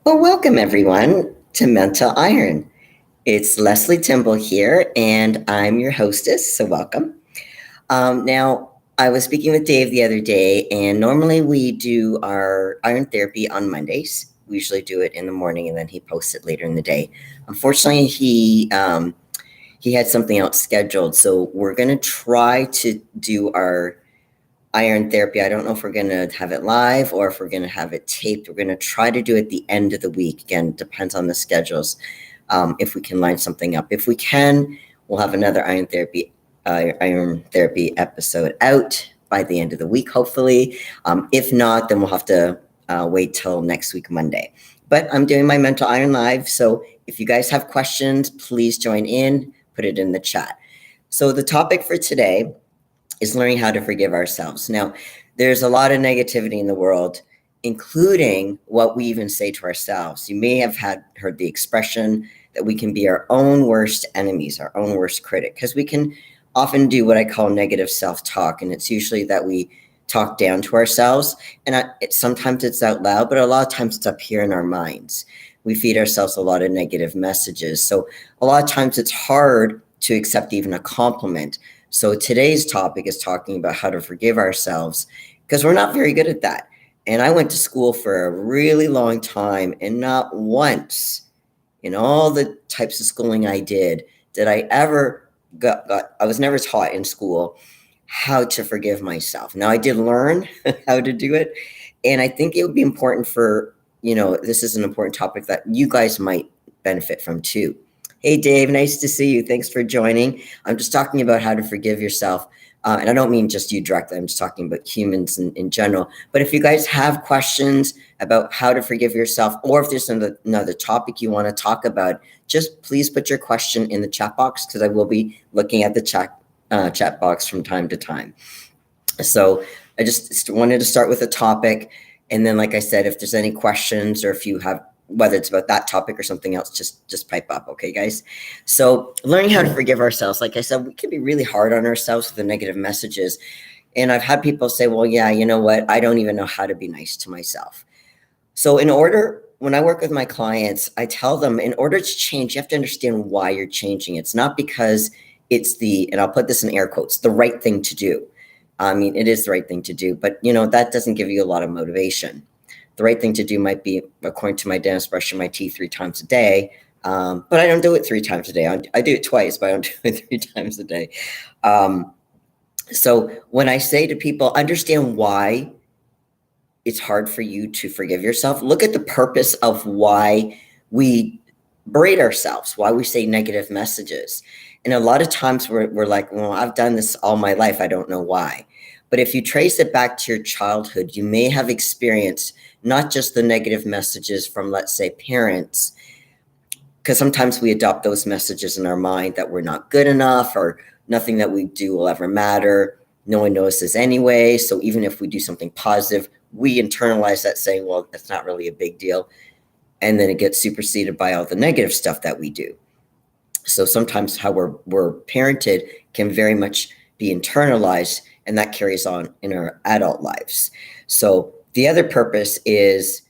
Well, welcome everyone to Mental Iron. It's Lesley Timbol here, and I'm your hostess, so welcome. Now, I was speaking with Dave the other day, and normally we do our iron therapy on Mondays. We usually do it in the morning, and then he posts it later in the day. Unfortunately, he had something else scheduled, so we're going to try to do our iron therapy. I don't know if we're going to have it live or if we're going to have it taped. We're going to try to do it at the end of the week. Again, depends on the schedules. If we can line something up, if we can, we'll have another iron therapy episode out by the end of the week, hopefully. If not, then we'll have to wait till next week, Monday. But I'm doing my Mental Iron live, so if you guys have questions, please join in, put it in the chat. So the topic for today is learning how to forgive ourselves. Now, there's a lot of negativity in the world, including what we even say to ourselves. You may have heard the expression that we can be our own worst enemies, our own worst critic, because we can often do what I call negative self-talk, and it's usually that we talk down to ourselves, and sometimes it's out loud, but a lot of times it's up here in our minds. We feed ourselves a lot of negative messages, so a lot of times it's hard to accept even a compliment. So today's topic is talking about how to forgive ourselves, because we're not very good at that. And I went to school for a really long time, and not once in all the types of schooling I did I ever I was never taught in school how to forgive myself. Now I did learn how to do it. And I think it would be important this is an important topic that you guys might benefit from too. Hey, Dave, nice to see you. Thanks for joining. I'm just talking about how to forgive yourself. And I don't mean just you directly. I'm just talking about humans in general. But if you guys have questions about how to forgive yourself, or if there's another topic you want to talk about, just please put your question in the chat box, because I will be looking at the chat box from time to time. So I just wanted to start with a topic. And then, like I said, if there's any questions, or if you have, whether it's about that topic or something else, just pipe up. Okay, guys? So learning how to forgive ourselves. Like I said, we can be really hard on ourselves with the negative messages. And I've had people say, well, yeah, you know what? I don't even know how to be nice to myself. So when I work with my clients, I tell them, in order to change, you have to understand why you're changing. It's not because it's and I'll put this in air quotes, the right thing to do. I mean, it is the right thing to do, but that doesn't give you a lot of motivation. The right thing to do might be, according to my dentist, brushing my teeth 3 times a day. But I don't do it 3 times a day. I do it twice, but I don't do it 3 times a day. So when I say to people, understand why it's hard for you to forgive yourself, look at the purpose of why we berate ourselves, why we say negative messages. And a lot of times we're like, well, I've done this all my life. I don't know why. But if you trace it back to your childhood, you may have experienced not just the negative messages from, let's say, parents, because sometimes we adopt those messages in our mind that we're not good enough, or nothing that we do will ever matter. No one notices anyway. So even if we do something positive, we internalize that, saying, well, that's not really a big deal. And then it gets superseded by all the negative stuff that we do. So sometimes how we're parented can very much be internalized, and that carries on in our adult lives. So the other purpose is,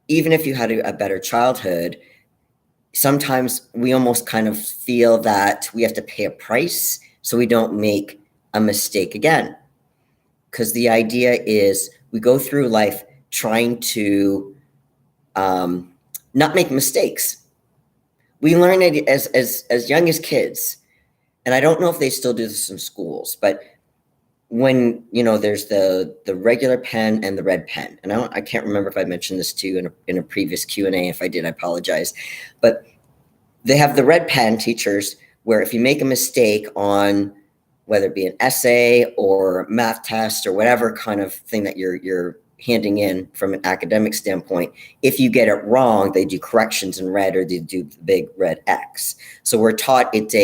even if you had a better childhood, sometimes we almost kind of feel that we have to pay a price so we don't make a mistake again. Because the idea is we go through life trying to not make mistakes. We learn it as young as kids. And I don't know if they still do this in schools, but when there's the regular pen and the red pen, and I can't remember if I mentioned this to you in a previous Q&A. If I did, I apologize. But they have the red pen, teachers, where if you make a mistake on whether it be an essay or math test or whatever kind of thing that you're handing in from an academic standpoint, if you get it wrong, they do corrections in red, or they do the big red X. So we're taught it's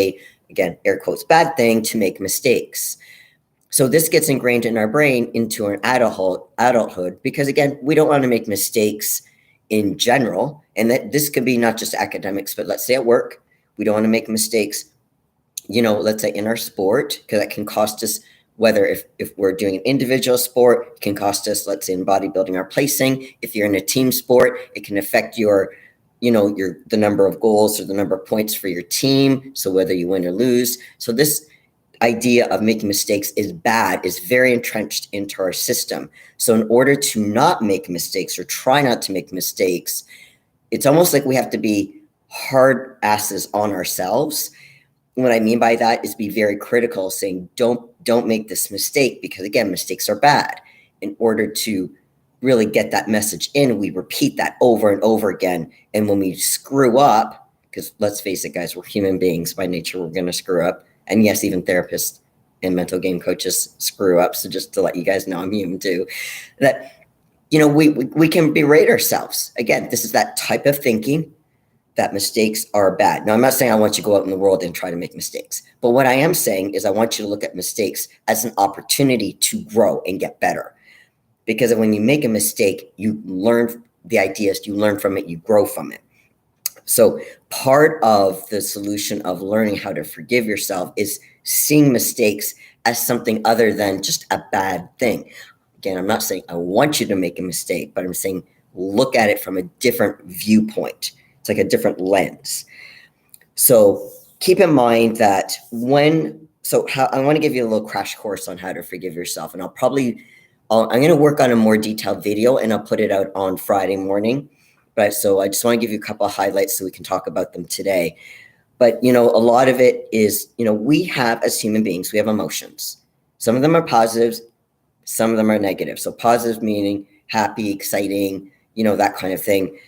again, air quotes, bad thing to make mistakes. So this gets ingrained in our brain into an adulthood, because again, we don't want to make mistakes in general. And that this could be not just academics, but let's say at work, we don't want to make mistakes, let's say in our sport, because that can cost us whether if we're doing an individual sport, it can cost us, let's say in bodybuilding, our placing. If you're in a team sport, it can affect your the number of goals or the number of points for your team. So whether you win or lose. So this idea of making mistakes is bad, is very entrenched into our system. So in order to not make mistakes or try not to make mistakes, it's almost like we have to be hard asses on ourselves. What I mean by that is be very critical, saying don't make this mistake, because again, mistakes are bad. In order to really get that message in, we repeat that over and over again. And when we screw up, because let's face it, guys, we're human beings by nature, we're going to screw up. And yes, even therapists and mental game coaches screw up. So just to let you guys know, I'm human too. That we can berate ourselves. Again, this is that type of thinking that mistakes are bad. Now, I'm not saying I want you to go out in the world and try to make mistakes. But what I am saying is I want you to look at mistakes as an opportunity to grow and get better. Because when you make a mistake, you learn the ideas, you learn from it, you grow from it. So part of the solution of learning how to forgive yourself is seeing mistakes as something other than just a bad thing. Again, I'm not saying I want you to make a mistake, but I'm saying look at it from a different viewpoint. It's like a different lens. So keep in mind that I want to give you a little crash course on how to forgive yourself. And I'm going to work on a more detailed video and I'll put it out on Friday morning. But so I just want to give you a couple of highlights so we can talk about them today. But, a lot of it is, we have, as human beings, we have emotions. Some of them are positives, some of them are negative. So positives meaning happy, exciting, that kind of thing.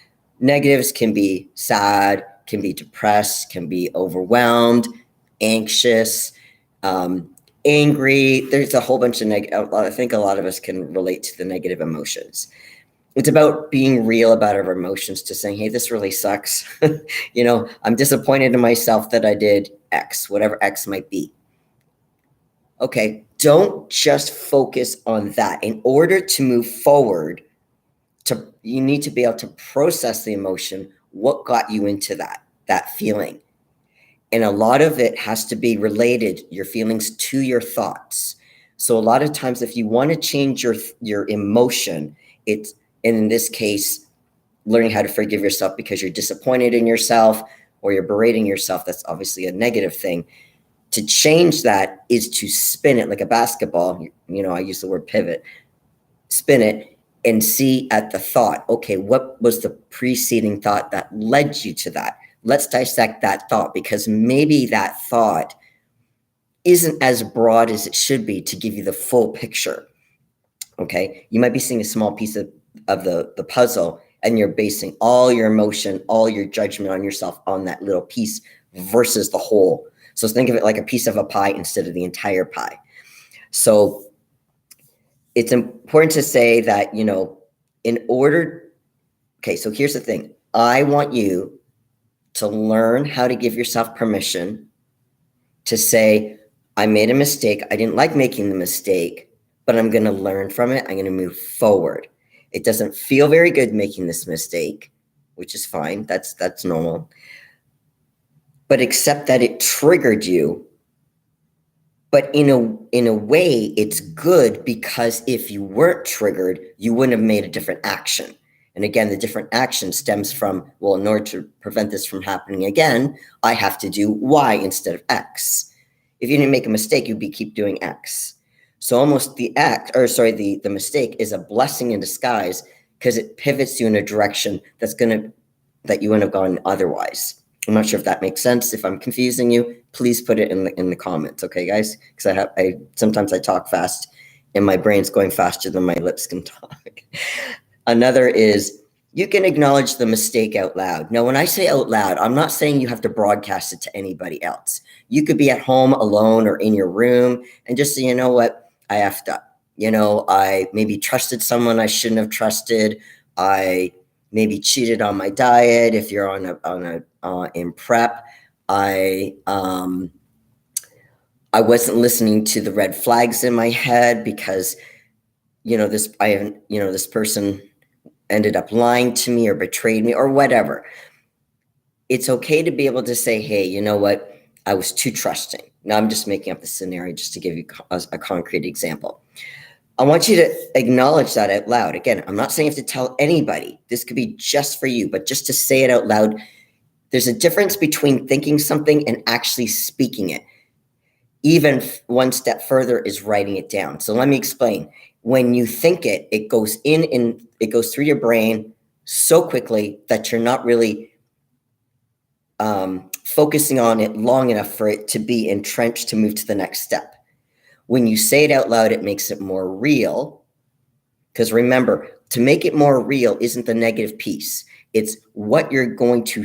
Negatives can be sad, can be depressed, can be overwhelmed, anxious, angry. There's a whole bunch of negative. I think a lot of us can relate to the negative emotions. It's about being real about our emotions, to saying, hey, this really sucks. I'm disappointed in myself that I did X, whatever X might be. Okay, don't just focus on that. In order to move forward, you need to be able to process the emotion, what got you into that feeling. And a lot of it has to be related, your feelings, to your thoughts. So a lot of times, if you want to change your emotion, and in this case, learning how to forgive yourself because you're disappointed in yourself or you're berating yourself, that's obviously a negative thing. To change that is to spin it like a basketball. I use the word pivot. Spin it and see at the thought, okay, what was the preceding thought that led you to that? Let's dissect that thought, because maybe that thought isn't as broad as it should be to give you the full picture. Okay, you might be seeing a small piece of the puzzle, and you're basing all your emotion, all your judgment on yourself on that little piece versus the whole. So think of it like a piece of a pie instead of the entire pie. So it's important to say that, so here's the thing. I want you to learn how to give yourself permission to say, I made a mistake. I didn't like making the mistake, but I'm going to learn from it. I'm going to move forward. It doesn't feel very good making this mistake, which is fine. That's normal. But accept that it triggered you. But in a way, it's good, because if you weren't triggered, you wouldn't have made a different action. And again, the different action stems from, well, in order to prevent this from happening again, I have to do Y instead of X. If you didn't make a mistake, you'd keep doing X. So almost the mistake is a blessing in disguise, because it pivots you in a direction that you wouldn't have gone otherwise. I'm not sure if that makes sense. If I'm confusing you, please put it in the comments, okay, guys? Because sometimes I talk fast, and my brain's going faster than my lips can talk. Another is, you can acknowledge the mistake out loud. Now, when I say out loud, I'm not saying you have to broadcast it to anybody else. You could be at home alone or in your room and just say, you know what, I effed up. I maybe trusted someone I shouldn't have trusted. I maybe cheated on my diet. If you're in prep, I wasn't listening to the red flags in my head, because this person ended up lying to me or betrayed me or whatever. It's okay to be able to say, hey, you know what? I was too trusting. Now I'm just making up the scenario just to give you a concrete example. I want you to acknowledge that out loud. Again, I'm not saying you have to tell anybody. This could be just for you, but just to say it out loud. There's a difference between thinking something and actually speaking it. Even one step further is writing it down. So let me explain. When you think it, it goes in and it goes through your brain so quickly that you're not really focusing on it long enough for it to be entrenched to move to the next step. When you say it out loud, it makes it more real. Because remember, to make it more real isn't the negative piece. It's what you're going to,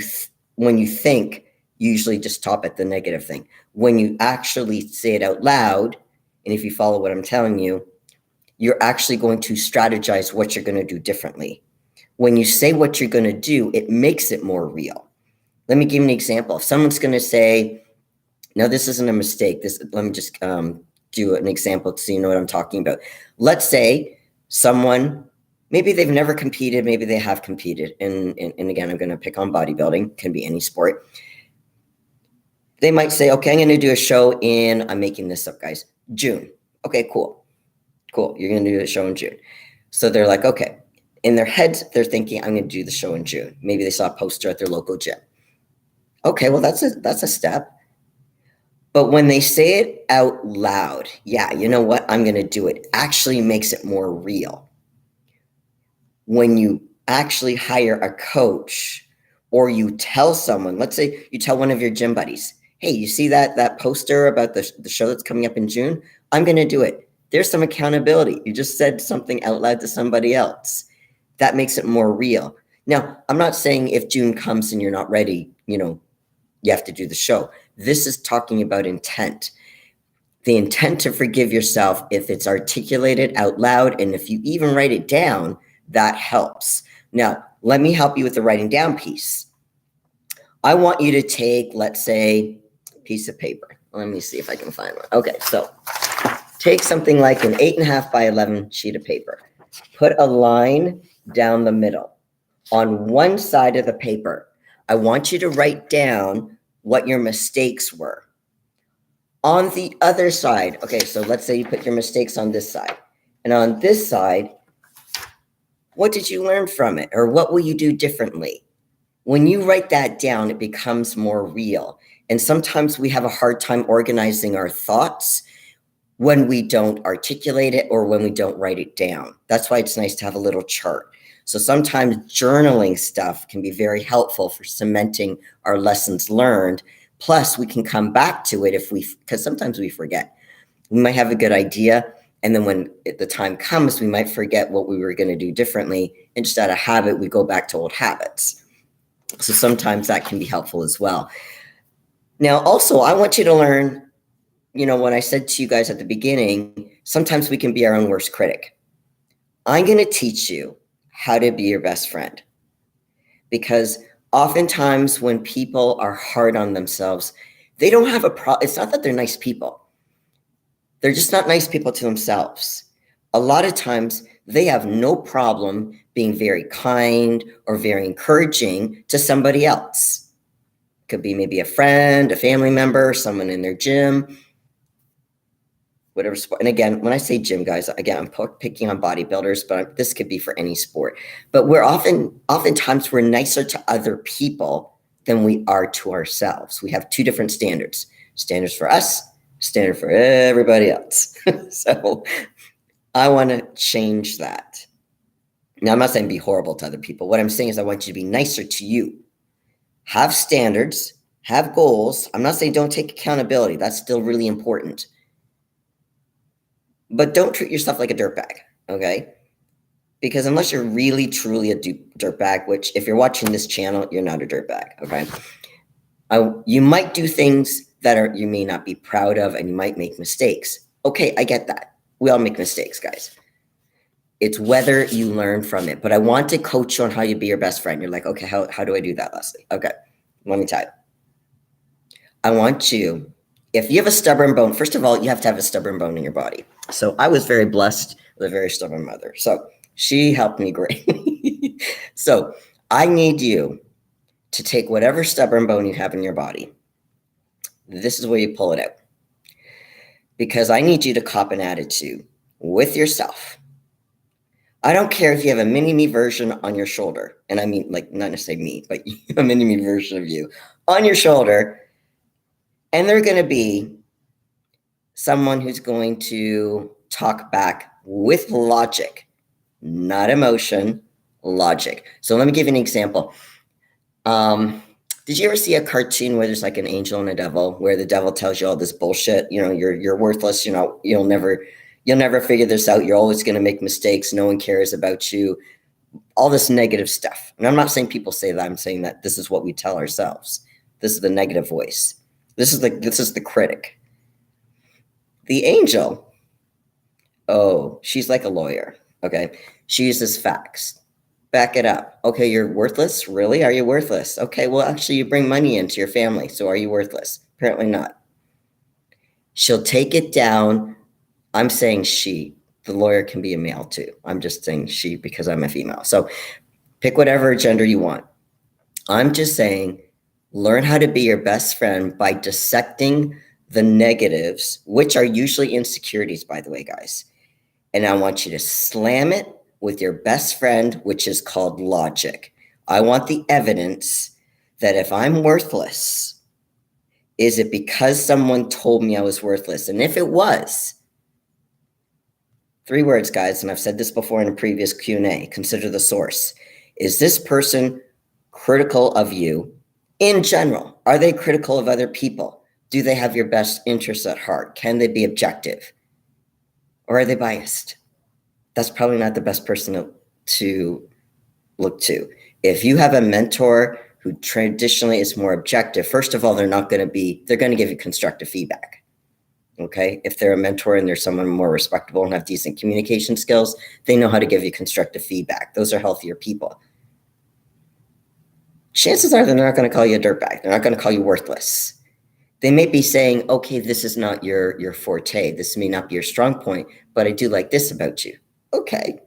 when you think, you usually just stop at the negative thing. When you actually say it out loud, and if you follow what I'm telling you, you're actually going to strategize what you're going to do differently. When you say what you're going to do, it makes it more real. Let me give you an example. If someone's going to say, no, this isn't a mistake. Let me just do an example so you know what I'm talking about. Let's say someone, maybe they've never competed, maybe they have competed. And again, I'm going to pick on bodybuilding, can be any sport. They might say, okay, I'm going to do a show in, I'm making this up, guys, June. Okay, cool. You're going to do a show in June. So they're like, okay. In their heads, they're thinking, I'm going to do the show in June. Maybe they saw a poster at their local gym. Okay, well, that's a step. But when they say it out loud, yeah, you know what? I'm going to do it. Actually makes it more real. When you actually hire a coach or you tell someone, let's say you tell one of your gym buddies, hey, you see that poster about the show that's coming up in June? I'm going to do it. There's some accountability. You just said something out loud to somebody else. That makes it more real. Now, I'm not saying if June comes and you're not ready, you have to do the show. This is talking about intent. The intent to forgive yourself, if it's articulated out loud, and if you even write it down, that helps. Now, let me help you with the writing down piece. I want you to take, let's say, a piece of paper. Let me see if I can find one. Okay, so take something like an 8.5 by 11 sheet of paper. Put a line down the middle. On one side of the paper, I want you to write down what your mistakes were. On the other side, okay, so let's say you put your mistakes on this side. And on this side, what did you learn from it? Or what will you do differently? When you write that down, it becomes more real. And sometimes we have a hard time organizing our thoughts when we don't articulate it or when we don't write it down. That's why it's nice to have a little chart. So sometimes journaling stuff can be very helpful for cementing our lessons learned. Plus, we can come back to it because sometimes we forget. We might have a good idea, and then when the time comes, we might forget what we were going to do differently. And just out of habit, we go back to old habits. So sometimes that can be helpful as well. Now, also, I want you to learn, when I said to you guys at the beginning, sometimes we can be our own worst critic. I'm going to teach you how to be your best friend. Because oftentimes when people are hard on themselves, they don't have a problem. It's not that they're nice people. They're just not nice people to themselves. A lot of times they have no problem being very kind or very encouraging to somebody else. Could be maybe a friend, a family member, someone in their gym, whatever sport. And again, when I say gym, guys, again, I'm picking on bodybuilders, but this could be for any sport. But oftentimes we're nicer to other people than we are to ourselves. We have two different standards. Standards for us, standard for everybody else. So I want to change that. Now, I'm not saying be horrible to other people. What I'm saying is I want you to be nicer to you. Have standards, have goals. I'm not saying don't take accountability. That's still really important. But don't treat yourself like a dirtbag, okay? Because unless you're really, truly a dirtbag, which if you're watching this channel, you're not a dirtbag, okay? You might do things that you may not be proud of, and you might make mistakes. Okay, I get that. We all make mistakes, guys. It's whether you learn from it. But I want to coach you on how you be your best friend. You're like, okay, how do I do that, Lesley? Okay, let me tell you. I want you, if you have a stubborn bone, first of all, you have to have a stubborn bone in your body. So I was very blessed with a very stubborn mother. So she helped me great. So I need you to take whatever stubborn bone you have in your body. This is where you pull it out. because I need you to cop an attitude with yourself. I don't care if you have a mini-me version on your shoulder, and I mean, like, not necessarily me, but a mini-me version of you on your shoulder, and they're going to be someone who's going to talk back with logic, not emotion, logic. So let me give you an example. Did you ever see a cartoon where there's like an angel and a devil, where the devil tells you all this bullshit? You know, you're worthless. You know, you'll never figure this out. You're always going to make mistakes. No one cares about you. All this negative stuff. And I'm not saying people say that. I'm saying that this is what we tell ourselves. This is the negative voice. This is the critic. The angel, oh, she's like a lawyer. Okay, she uses facts. Back it up. Okay, you're worthless? Really? Are you worthless? Okay, well, actually, you bring money into your family, so are you worthless? Apparently not. She'll take it down. I'm saying she. The lawyer can be a male, too. I'm just saying she because I'm a female. So pick whatever gender you want. I'm just saying learn how to be your best friend by dissecting the negatives, which are usually insecurities, by the way, guys. And I want you to slam it with your best friend, which is called logic. I want the evidence that if I'm worthless, is it because someone told me I was worthless? And if it was, 3 words, guys, and I've said this before in a previous Q&A, consider the source. Is this person critical of you in general? Are they critical of other people? Do they have your best interests at heart? Can they be objective? Or are they biased? That's probably not the best person to look to. If you have a mentor who traditionally is more objective, first of all, they're going to give you constructive feedback. Okay? If they're a mentor and they're someone more respectable and have decent communication skills, they know how to give you constructive feedback. Those are healthier people. Chances are they're not going to call you a dirtbag. They're not going to call you worthless. They may be saying, okay, this is not your forte. This may not be your strong point, but I do like this about you. Okay.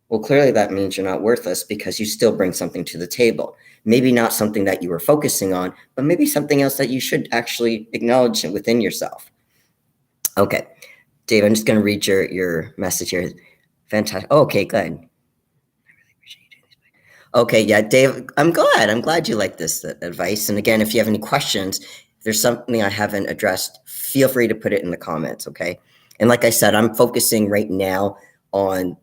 Well, clearly that means you're not worthless because you still bring something to the table. Maybe not something that you were focusing on, but maybe something else that you should actually acknowledge within yourself. Okay. Dave, I'm just going to read your message here. Fantastic. Oh, okay, good. I really appreciate you doing this. Okay, yeah, Dave, I'm glad you like this advice. And again, if you have any questions, if there's something I haven't addressed, feel free to put it in the comments, okay? And like I said, I'm focusing right now on,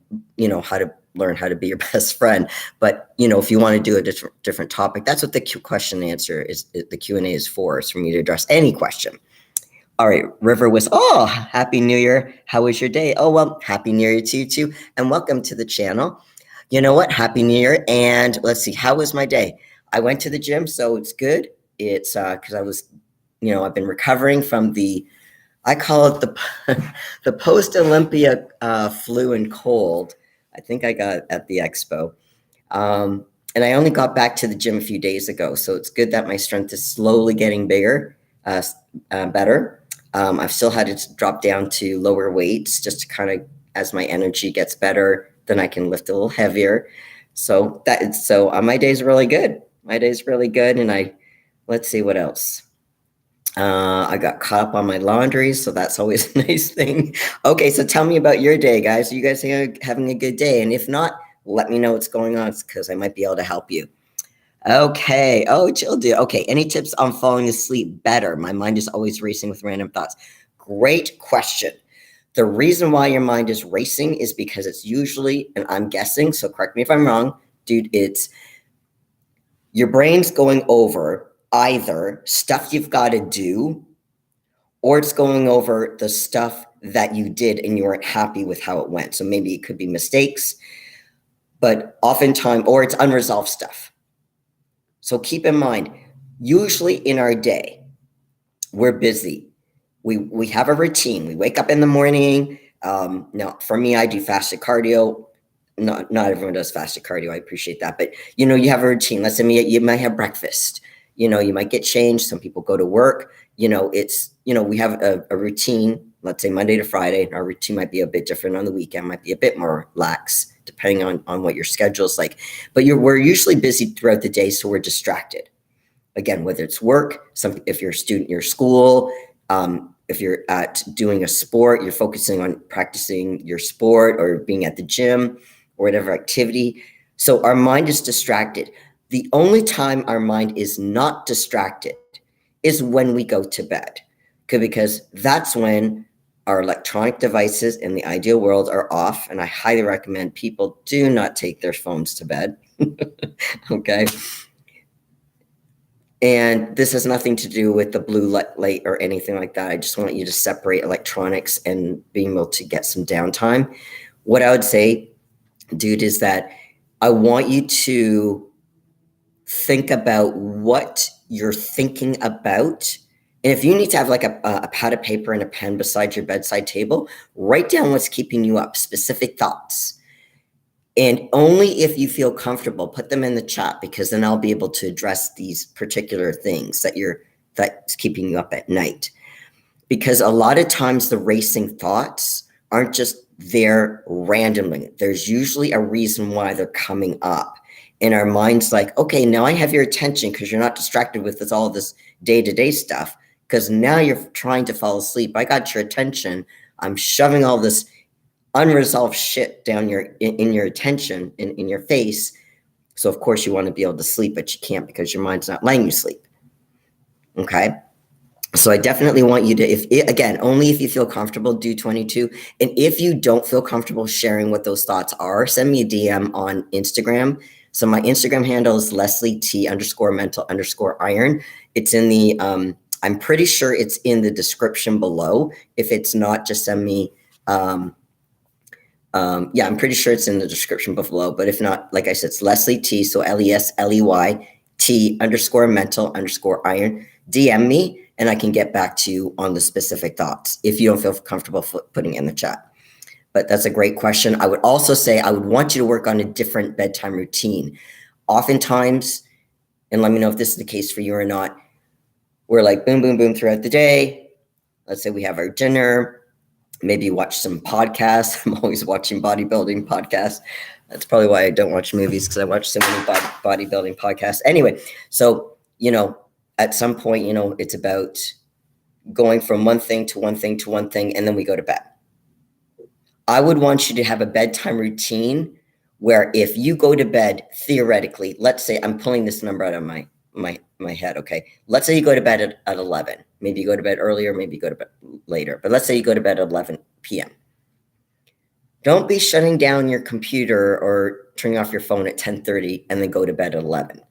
how to learn how to be your best friend. But, if you want to do a different topic, that's what the question and answer is. The Q&A is for me to address any question. All right, River was, oh, Happy New Year. How was your day? Oh, well, Happy New Year to you too. And welcome to the channel. You know what? Happy New Year. And let's see, how was my day? I went to the gym, so it's good. It's because I was, I've been recovering from I call it the post-Olympia flu and cold. I think I got at the expo. And I only got back to the gym a few days ago. So it's good that my strength is slowly getting better. I've still had to drop down to lower weights just to kind of, as my energy gets better, then I can lift a little heavier. So my day's really good. And let's see what else. I got caught up on my laundry, so that's always a nice thing. Okay, so tell me about your day, guys. Are you guys having a good day? And if not, let me know what's going on because I might be able to help you. Okay. Oh, Jill, okay. Any tips on falling asleep better? My mind is always racing with random thoughts. Great question. The reason why your mind is racing is because it's usually, and I'm guessing, so correct me if I'm wrong, dude, it's your brain's going over either stuff you've got to do, or it's going over the stuff that you did and you weren't happy with how it went. So maybe it could be mistakes, but oftentimes, or it's unresolved stuff. So keep in mind, usually in our day, we're busy. We have a routine. We wake up in the morning. Now, for me, I do fasted cardio. Not everyone does fasted cardio. I appreciate that. But, you have a routine. Let's say you might have breakfast. You might get changed. Some people go to work. We have a routine, let's say Monday to Friday. Our routine might be a bit different on the weekend, might be a bit more lax, depending on what your schedule is like. But we're usually busy throughout the day, so we're distracted. Again, whether it's work, if you're a student in your school, if you're at doing a sport, you're focusing on practicing your sport or being at the gym or whatever activity. So our mind is distracted. The only time our mind is not distracted is when we go to bed, because that's when our electronic devices in the ideal world are off. And I highly recommend people do not take their phones to bed. Okay. And this has nothing to do with the blue light or anything like that. I just want you to separate electronics and being able to get some downtime. What I would say, dude, is that I want you to think about what you're thinking about. And if you need to have like a pad of paper and a pen beside your bedside table, write down what's keeping you up, specific thoughts. And only if you feel comfortable, put them in the chat, because then I'll be able to address these particular things that's keeping you up at night. Because a lot of times the racing thoughts aren't just there randomly. There's usually a reason why they're coming up. And our mind's like, okay, now I have your attention because you're not distracted with all this day-to-day stuff, because now you're trying to fall asleep. I got your attention. I'm shoving all this unresolved shit down in your attention, in your face. So of course you want to be able to sleep, but you can't because your mind's not letting you sleep. Okay. So I definitely want you to, only if you feel comfortable, do 22. And if you don't feel comfortable sharing what those thoughts are, send me a DM on Instagram. So my Instagram handle is Lesley T_mental_iron. It's in the, I'm pretty sure it's in the description below. If it's not, just send me, I'm pretty sure it's in the description below. But if not, like I said, it's Lesley T. So LESLEY T_mental_iron. DM me and I can get back to you on the specific thoughts if you don't feel comfortable putting it in the chat. But that's a great question. I would also say I would want you to work on a different bedtime routine. Oftentimes, and let me know if this is the case for you or not, we're like boom, boom, boom throughout the day. Let's say we have our dinner. Maybe watch some podcasts. I'm always watching bodybuilding podcasts. That's probably why I don't watch movies, because I watch so many bodybuilding podcasts. Anyway, so, at some point, it's about going from one thing to one thing to one thing, and then we go to bed. I would want you to have a bedtime routine where if you go to bed, theoretically, let's say I'm pulling this number out of my head, okay? Let's say you go to bed at 11. Maybe you go to bed earlier, maybe you go to bed later. But let's say you go to bed at 11 p.m. Don't be shutting down your computer or turning off your phone at 10:30 and then go to bed at 11.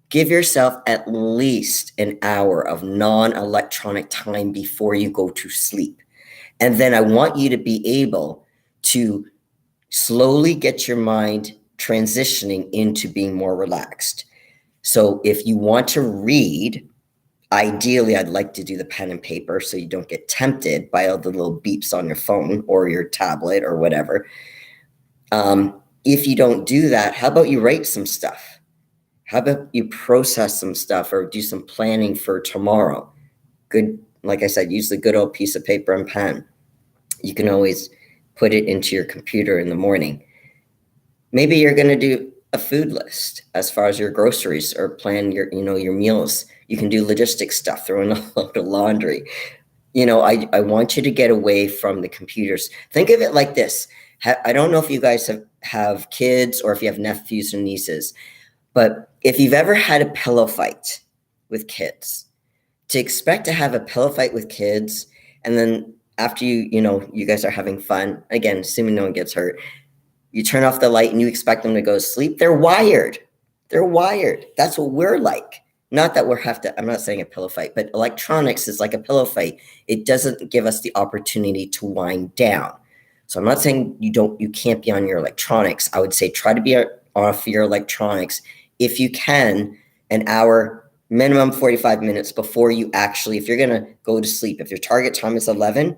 Give yourself at least an hour of non-electronic time before you go to sleep. And then I want you to be able to slowly get your mind transitioning into being more relaxed. So if you want to read, ideally, I'd like to do the pen and paper so you don't get tempted by all the little beeps on your phone or your tablet or whatever. If you don't do that, how about you write some stuff? How about you process some stuff or do some planning for tomorrow? Good, like I said, use the good old piece of paper and pen. You can always put it into your computer in the morning. Maybe you're going to do a food list as far as your groceries, or plan your meals. You can do logistics stuff, throw in a load of laundry. I want you to get away from the computers. Think of it like this. I don't know if you guys have kids or if you have nephews and nieces, but if you've ever had a pillow fight with kids, to expect to have a pillow fight with kids, and then after you guys are having fun, again, assuming no one gets hurt, you turn off the light and you expect them to go to sleep. They're wired. That's what we're like. Not that I'm not saying a pillow fight, but electronics is like a pillow fight. It doesn't give us the opportunity to wind down. So I'm not saying you can't be on your electronics. I would say try to be off your electronics if you can, an hour, minimum 45 minutes before you actually, if you're going to go to sleep. If your target time is 11,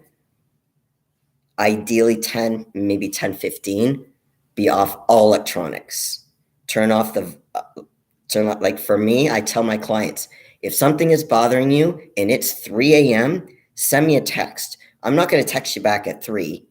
ideally 10, maybe 10:15, be off all electronics. Like for me, I tell my clients, if something is bothering you and it's 3 a.m., send me a text. I'm not going to text you back at 3,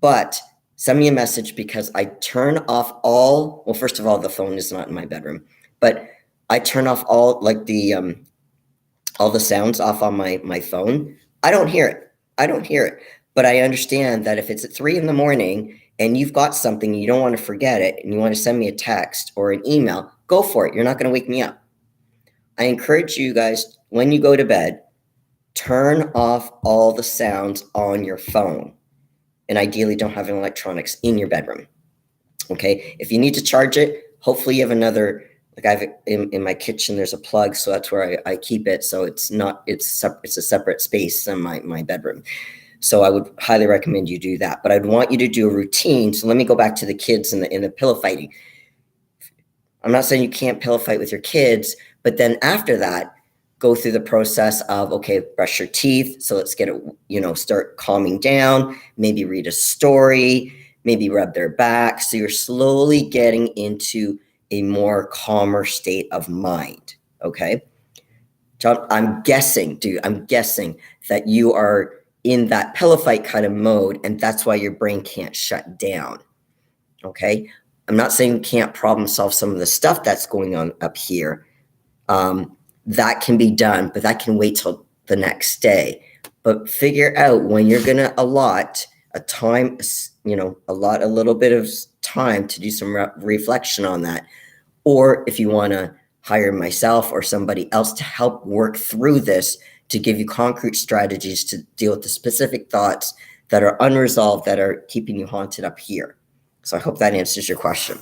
but send me a message, because I turn off well, first of all, the phone is not in my bedroom, but I turn off all the sounds off on my phone I don't hear it. I don't hear it. But I understand that if it's at 3 in the morning and you've got something and you don't want to forget it and you want to send me a text or an email, go for it. You're not going to wake me up. I encourage you guys, when you go to bed, turn off all the sounds on your phone. And ideally don't have any electronics in your bedroom. Okay. If you need to charge it, hopefully you have another, like I've in my kitchen, there's a plug. So that's where I keep it. So it's a separate space in my bedroom. So I would highly recommend you do that. But I'd want you to do a routine. So let me go back to the kids in the pillow fighting. I'm not saying you can't pillow fight with your kids, but then after that, go through the process of, okay, brush your teeth. So let's get it, start calming down, maybe read a story, maybe rub their back. So you're slowly getting into a more calmer state of mind. Okay. John, I'm guessing that you are in that pillow fight kind of mode, and that's why your brain can't shut down. Okay. I'm not saying you can't problem solve some of the stuff that's going on up here. That can be done, but that can wait till the next day. But figure out when you're going to allot a time, a little bit of time to do some reflection on that. Or if you want to hire myself or somebody else to help work through this, to give you concrete strategies to deal with the specific thoughts that are unresolved, that are keeping you haunted up here. So I hope that answers your question.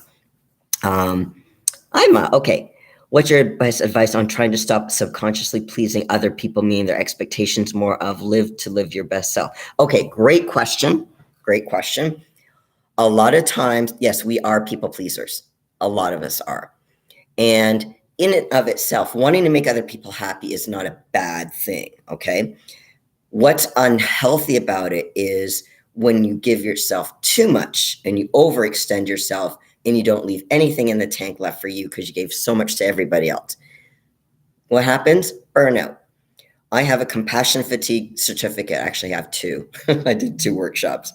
Okay. What's your advice on trying to stop subconsciously pleasing other people, meaning their expectations more of live your best self? Okay, great question. Great question. A lot of times, yes, we are people pleasers. A lot of us are. And in and of itself, wanting to make other people happy is not a bad thing, okay? What's unhealthy about it is when you give yourself too much and you overextend yourself and you don't leave anything in the tank left for you because you gave so much to everybody else. What happens? Burnout. I have a compassion fatigue certificate. I actually have two. I did 2 workshops.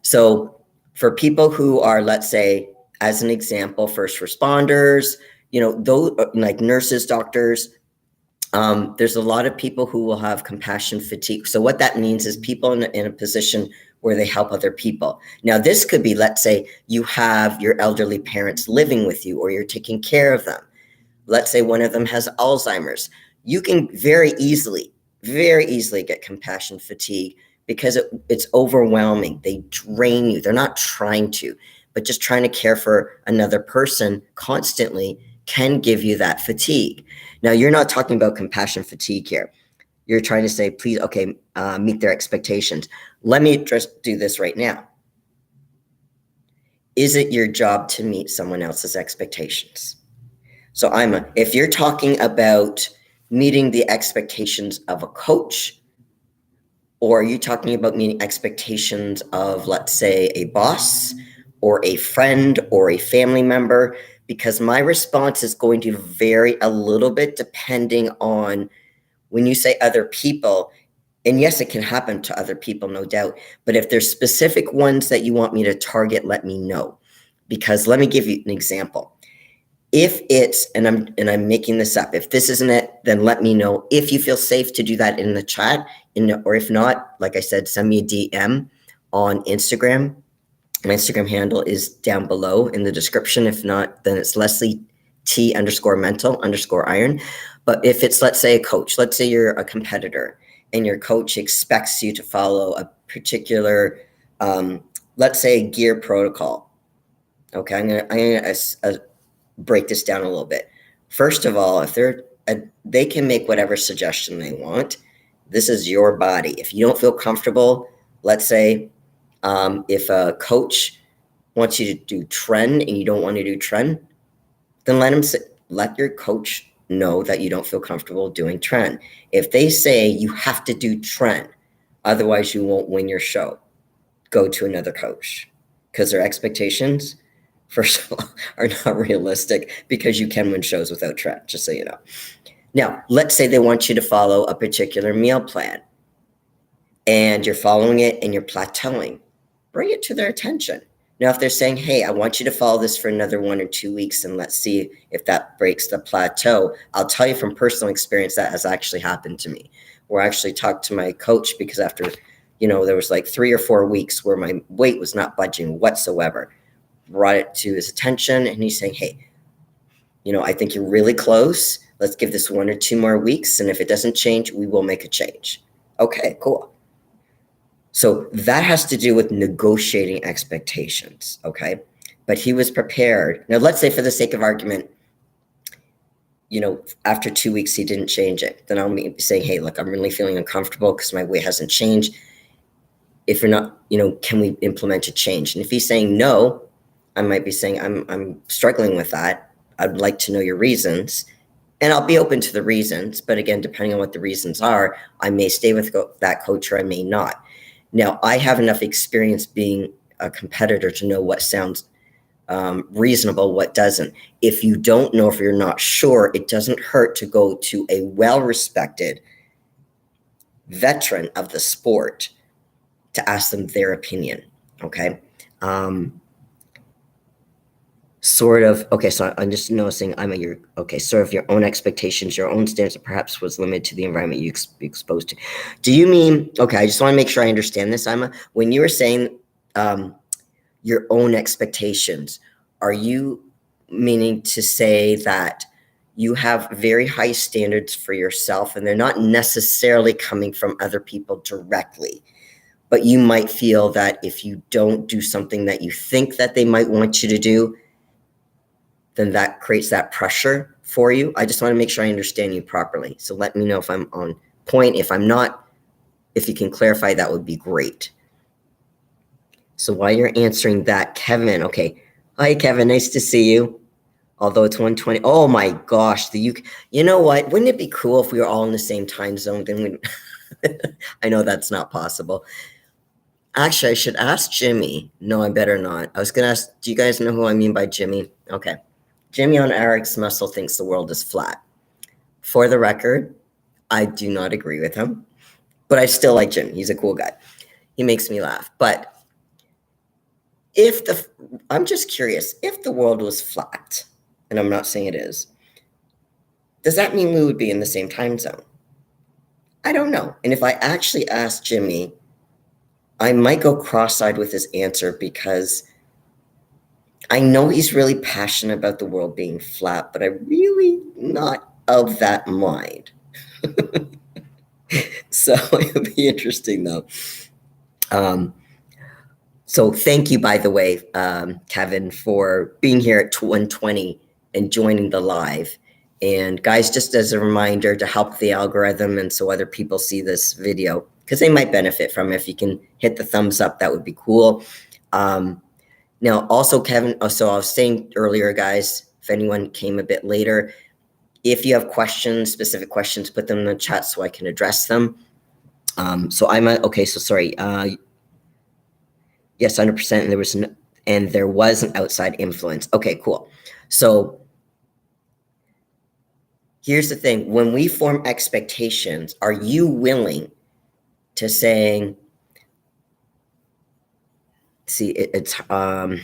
So for people who are, let's say, as an example, first responders, those like nurses, doctors, there's a lot of people who will have compassion fatigue. So what that means is people in a position where they help other people. Now, this could be, let's say you have your elderly parents living with you or you're taking care of them. Let's say one of them has Alzheimer's. You can very easily get compassion fatigue because it's overwhelming. They drain you. They're not trying to, but just trying to care for another person constantly can give you that fatigue. Now, you're not talking about compassion fatigue here. You're trying to say, please, okay, meet their expectations. Let me just do this right now. Is it your job to meet someone else's expectations? So if you're talking about meeting the expectations of a coach, or are you talking about meeting expectations of, let's say, a boss or a friend or a family member? Because my response is going to vary a little bit depending on when you say other people. And yes, it can happen to other people, no doubt. But if there's specific ones that you want me to target, let me know. Because let me give you an example. If it's, and I'm making this up, if this isn't it, then let me know. If you feel safe to do that in the chat, or if not, like I said, send me a DM on Instagram. My Instagram handle is down below in the description. If not, then it's Lesley T_mental_iron. But if it's, let's say, a coach, let's say you're a competitor and your coach expects you to follow a particular, let's say, gear protocol. Okay, I'm gonna break this down a little bit. First of all, if they can make whatever suggestion they want. This is your body. If you don't feel comfortable, let's say, if a coach wants you to do tren and you don't want to do tren, then let your coach know that you don't feel comfortable doing tren. If they say you have to do tren, otherwise you won't win your show, go to another coach, because their expectations, first of all, are not realistic, because you can win shows without tren, just so you know. Now, let's say they want you to follow a particular meal plan and you're following it and you're plateauing. Bring it to their attention. Now, if they're saying, hey, I want you to follow this for another 1 or 2 weeks and let's see if that breaks the plateau, I'll tell you from personal experience that has actually happened to me, where I actually talked to my coach because after, there was like 3 or 4 weeks where my weight was not budging whatsoever. Brought it to his attention and he's saying, hey, I think you're really close. Let's give this 1 or 2 more weeks. And if it doesn't change, we will make a change. Okay, cool. So that has to do with negotiating expectations, okay? But he was prepared. Now, let's say for the sake of argument, after 2 weeks, he didn't change it. Then I'll be saying, hey, look, I'm really feeling uncomfortable because my weight hasn't changed. If you're not, can we implement a change? And if he's saying no, I might be saying, I'm struggling with that. I'd like to know your reasons. And I'll be open to the reasons. But again, depending on what the reasons are, I may stay with that coach or I may not. Now, I have enough experience being a competitor to know what sounds reasonable, what doesn't. If you don't know, if you're not sure, it doesn't hurt to go to a well-respected veteran of the sport to ask them their opinion, okay? Okay, so I'm just noticing sort of your own expectations, your own stance perhaps was limited to the environment you exposed to. Do you mean, okay, I just want to make sure I understand this, Emma. When you were saying your own expectations, are you meaning to say that you have very high standards for yourself and they're not necessarily coming from other people directly, but you might feel that if you don't do something that you think that they might want you to do, then that creates that pressure for you? I just want to make sure I understand you properly. So let me know if I'm on point. If I'm not, if you can clarify, that would be great. So while you're answering that, Kevin, okay. Hi, Kevin, nice to see you. Although it's 1:20. Oh my gosh, you know what? Wouldn't it be cool if we were all in the same time zone? Then I know that's not possible. Actually, I should ask Jimmy. No, I better not. I was going to ask, do you guys know who I mean by Jimmy? Okay. Jimmy on Eric's muscle thinks the world is flat. For the record, I do not agree with him, but I still like Jimmy. He's a cool guy. He makes me laugh. But I'm just curious, if the world was flat, and I'm not saying it is, does that mean we would be in the same time zone? I don't know. And if I actually asked Jimmy, I might go cross-eyed with his answer because I know he's really passionate about the world being flat, but I'm really not of that mind. So it would be interesting, though. So thank you, by the way, Kevin, for being here at 1:20 and joining the live. And guys, just as a reminder to help the algorithm and so other people see this video, because they might benefit from it, if you can hit the thumbs up, that would be cool. Now, also, Kevin, so I was saying earlier, guys, if anyone came a bit later, if you have questions, specific questions, put them in the chat so I can address them. Sorry. Yes, 100%. And there was an outside influence. Okay, cool. So here's the thing. When we form expectations, are you willing to saying, I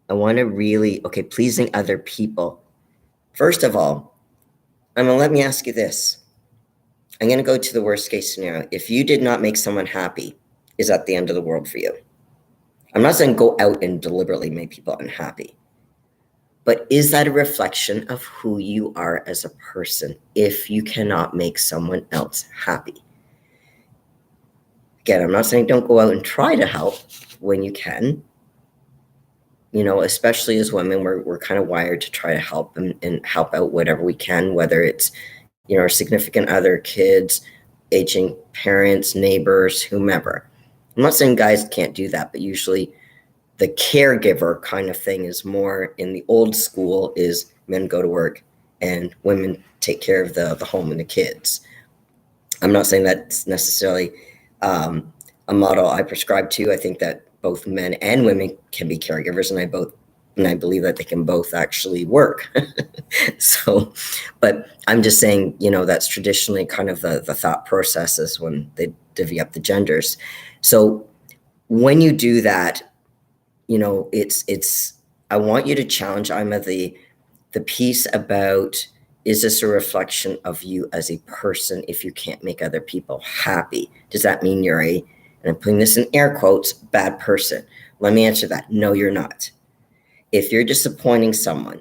want to really, pleasing other people. First of all, let me ask you this. I'm going to go to the worst case scenario. If you did not make someone happy, is that the end of the world for you? I'm not saying go out and deliberately make people unhappy, but is that a reflection of who you are as a person if you cannot make someone else happy? Again, I'm not saying don't go out and try to help when you can. Especially as women, we're kind of wired to try to help and help out whatever we can, whether it's, our significant other, kids, aging parents, neighbors, whomever. I'm not saying guys can't do that, but usually the caregiver kind of thing is more in the old school is men go to work and women take care of the home and the kids. I'm not saying that's necessarily a model I prescribe to. I think that both men and women can be caregivers, and I believe that they can both actually work. So, but I'm just saying, that's traditionally kind of the thought processes when they divvy up the genders. So when you do that, I want you to challenge Ima the piece about, is this a reflection of you as a person if you can't make other people happy? Does that mean you're and I'm putting this in air quotes, bad person? Let me answer that. No, you're not. If you're disappointing someone,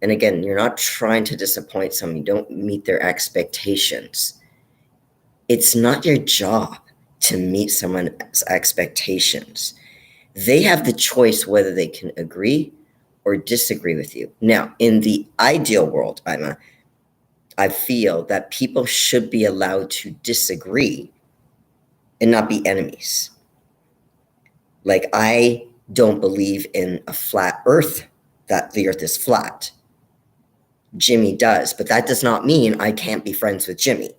and again, you're not trying to disappoint someone, you don't meet their expectations, it's not your job to meet someone's expectations. They have the choice whether they can agree or disagree with you. Now, in the ideal world, I feel that people should be allowed to disagree and not be enemies. Like, I don't believe in a flat earth, that the earth is flat. Jimmy does, but that does not mean I can't be friends with Jimmy.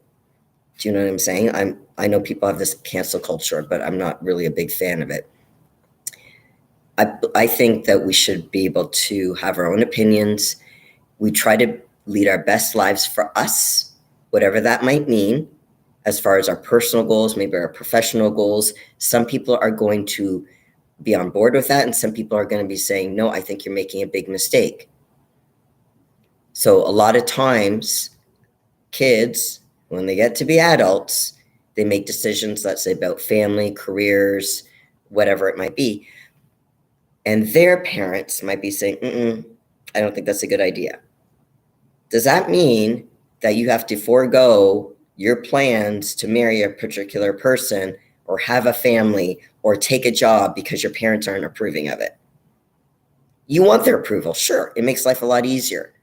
Do you know what I'm saying? I know people have this cancel culture, but I'm not really a big fan of it. I think that we should be able to have our own opinions. We try to lead our best lives for us, whatever that might mean, as far as our personal goals, maybe our professional goals. Some people are going to be on board with that, and some people are going to be saying, no, I think you're making a big mistake. So a lot of times, kids, when they get to be adults, they make decisions, let's say, about family, careers, whatever it might be. And their parents might be saying, I don't think that's a good idea. Does that mean that you have to forego your plans to marry a particular person or have a family or take a job because your parents aren't approving of it? You want their approval. Sure, it makes life a lot easier.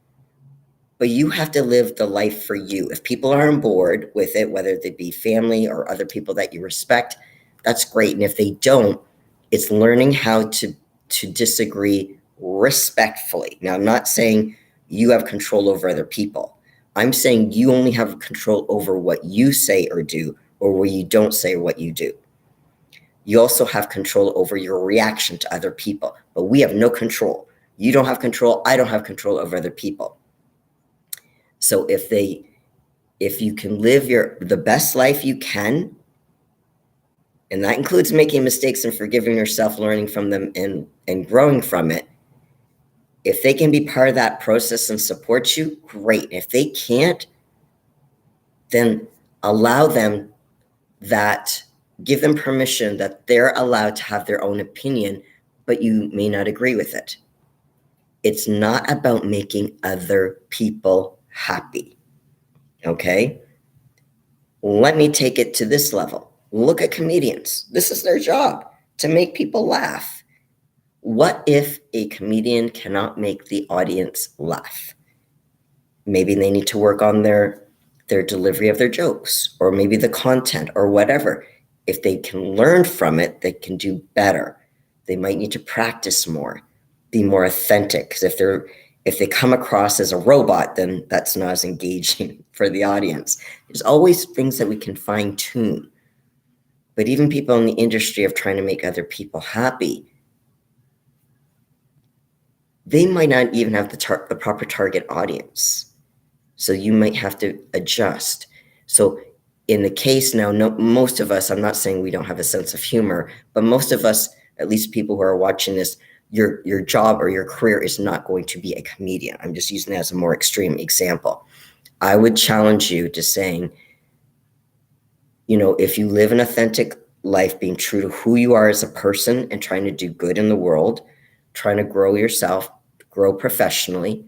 But you have to live the life for you. If people are on board with it, whether they be family or other people that you respect, that's great. And if they don't, it's learning how to disagree respectfully. Now, I'm not saying you have control over other people. I'm saying you only have control over what you say or do, or what you don't say or what you do. You also have control over your reaction to other people, but we have no control. You don't have control. I don't have control over other people. So if you can live the best life you can, and that includes making mistakes and forgiving yourself, learning from them, and growing from it, if they can be part of that process and support you, great. If they can't, then allow them give them permission that they're allowed to have their own opinion, but you may not agree with it. It's not about making other people happy, okay? Let me take it to this level. Look at comedians. This is their job, to make people laugh. What if a comedian cannot make the audience laugh? Maybe they need to work on their delivery of their jokes, or maybe the content, or whatever. If they can learn from it, they can do better. They might need to practice more, be more authentic, because if they come across as a robot, then that's not as engaging for the audience. There's always things that we can fine tune. But even people in the industry of trying to make other people happy, they might not even have the proper target audience. So you might have to adjust. So in the case now, most of us, I'm not saying we don't have a sense of humor, but most of us, at least people who are watching this, your job or your career is not going to be a comedian. I'm just using that as a more extreme example. I would challenge you to saying, if you live an authentic life, being true to who you are as a person and trying to do good in the world, trying to grow yourself, grow professionally,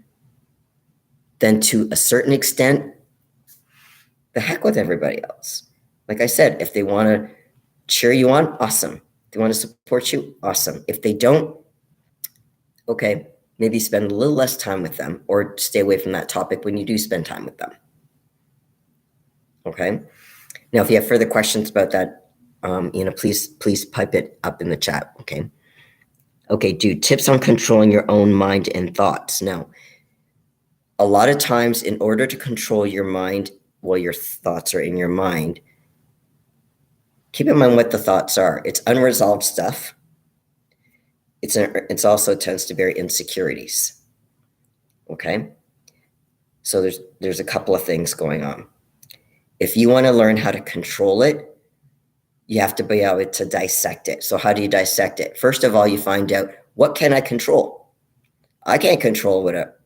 then to a certain extent, the heck with everybody else. Like I said, if they want to cheer you on, awesome. If they want to support you, awesome. If they don't, okay, maybe spend a little less time with them, or stay away from that topic when you do spend time with them. Okay? Now, if you have further questions about that, please pipe it up in the chat, okay? Okay, dude, tips on controlling your own mind and thoughts. Now, a lot of times, in order to control your mind, while your thoughts are in your mind, keep in mind what the thoughts are. It's unresolved stuff. It's also tends to bear insecurities. Okay? So there's a couple of things going on. If you want to learn how to control it, you have to be able to dissect it. So how do you dissect it? First of all, you find out, what can I control? I can't control what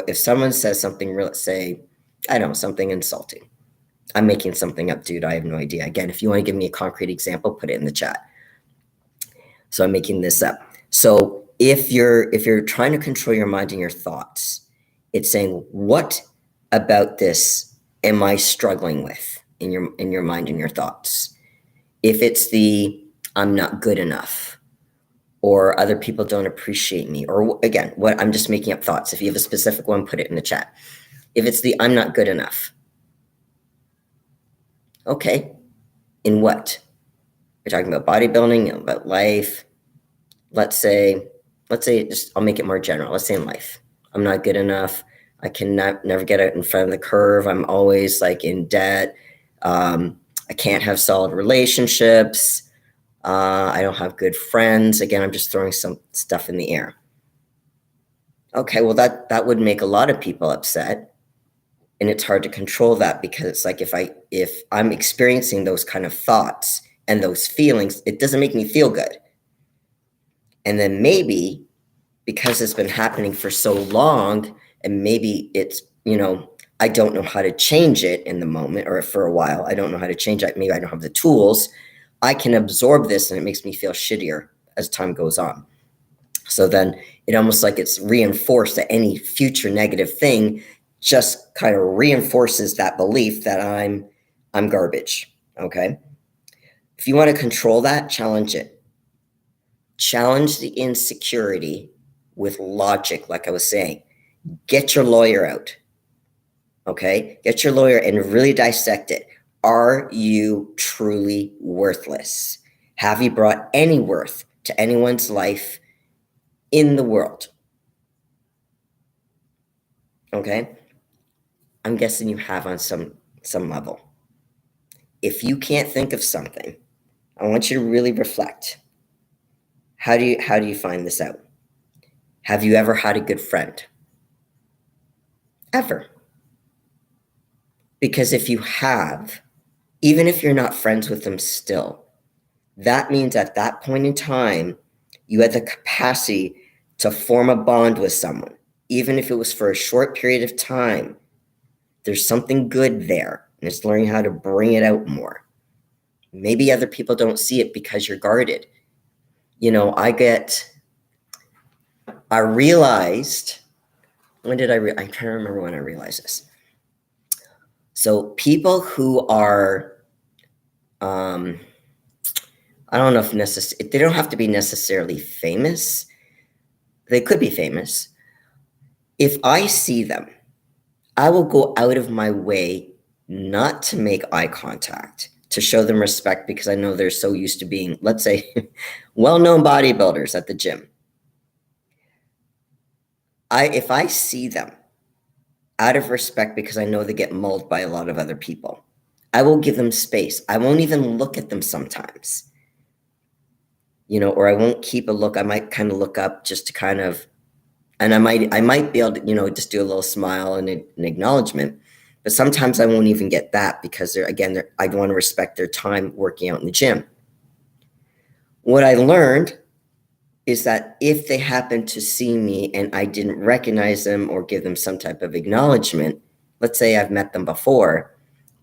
if someone says something real, say, I don't know, something insulting. I'm making something up, dude. I have no idea. Again, if you want to give me a concrete example, put it in the chat. So I'm making this up. So if you're trying to control your mind and your thoughts, it's saying, what about this am I struggling with in your mind and your thoughts? If it's the I'm not good enough, or other people don't appreciate me, or again, what I'm just making up thoughts. If you have a specific one, put it in the chat. If it's the I'm not good enough, okay, in what? We're talking about bodybuilding, about life. Let's say just I'll make it more general. Let's say in life, I'm not good enough. I can never get out in front of the curve. I'm always like in debt. I can't have solid relationships. I don't have good friends. Again, I'm just throwing some stuff in the air. Okay, well that would make a lot of people upset, and it's hard to control that, because it's like if I'm experiencing those kind of thoughts and those feelings, it doesn't make me feel good. And then maybe because it's been happening for so long, and maybe it's, I don't know how to change it in the moment, or for a while, I don't know how to change it. Maybe I don't have the tools. I can absorb this and it makes me feel shittier as time goes on. So then it almost like it's reinforced that any future negative thing just kind of reinforces that belief that I'm garbage. Okay. If you want to control that, challenge it. Challenge the insecurity with logic, like I was saying. Get your lawyer out. Okay? Get your lawyer and really dissect it. Are you truly worthless? Have you brought any worth to anyone's life in the world? Okay? I'm guessing you have on some level. If you can't think of something, I want you to really reflect. How do you find this out? Have you ever had a good friend? Ever? Because if you have, even if you're not friends with them still, that means at that point in time, you had the capacity to form a bond with someone, even if it was for a short period of time. There's something good there, and it's learning how to bring it out more. Maybe other people don't see it because you're guarded. I realized, when did I'm trying to remember when I realized this. So people who are, I don't know if they don't have to be necessarily famous. They could be famous. If I see them, I will go out of my way not to make eye contact, to show them respect, because I know they're so used to being, let's say, well-known bodybuilders at the gym. If I see them, out of respect, because I know they get mulled by a lot of other people, I will give them space. I won't even look at them sometimes, or I won't keep a look. I might kind of look up just to kind of, and I might be able to, just do a little smile and an acknowledgement. But sometimes I won't even get that, because I want to respect their time working out in the gym. What I learned is that if they happen to see me and I didn't recognize them or give them some type of acknowledgement, let's say I've met them before,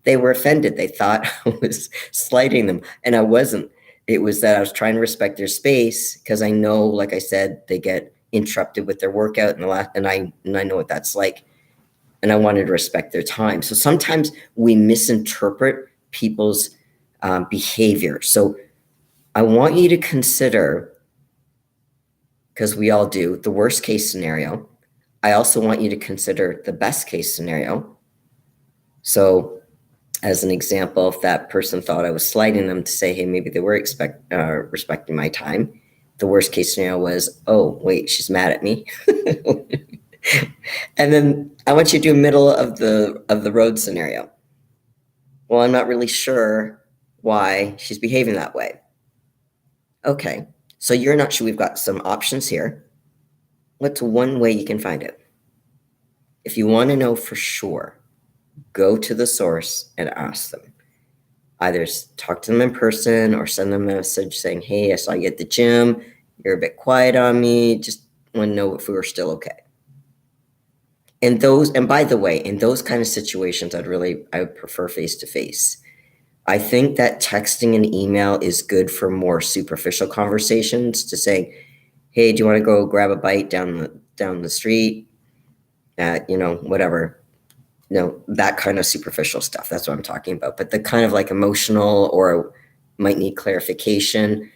they were offended. They thought I was slighting them, and I wasn't. It was that I was trying to respect their space, because I know, like I said, they get interrupted with their workout and I know what that's like, and I wanted to respect their time. So sometimes we misinterpret people's behavior. So I want you to consider, because we all do, the worst case scenario. I also want you to consider the best case scenario. So as an example, if that person thought I was slighting them, to say, hey, maybe they were respecting my time. The worst case scenario was, oh, wait, she's mad at me. And then I want you to do a middle of the road scenario. Well, I'm not really sure why she's behaving that way. Okay, so you're not sure. We've got some options here. What's one way you can find it? If you want to know for sure, go to the source and ask them. Either talk to them in person or send them a message saying, hey, I saw you at the gym. You're a bit quiet on me. Just want to know if we were still okay. And by the way, in those kind of situations, I would prefer face-to-face. I think that texting and email is good for more superficial conversations, to say, hey, do you want to go grab a bite down the street at, whatever, that kind of superficial stuff. That's what I'm talking about. But the kind of like emotional or might need clarification,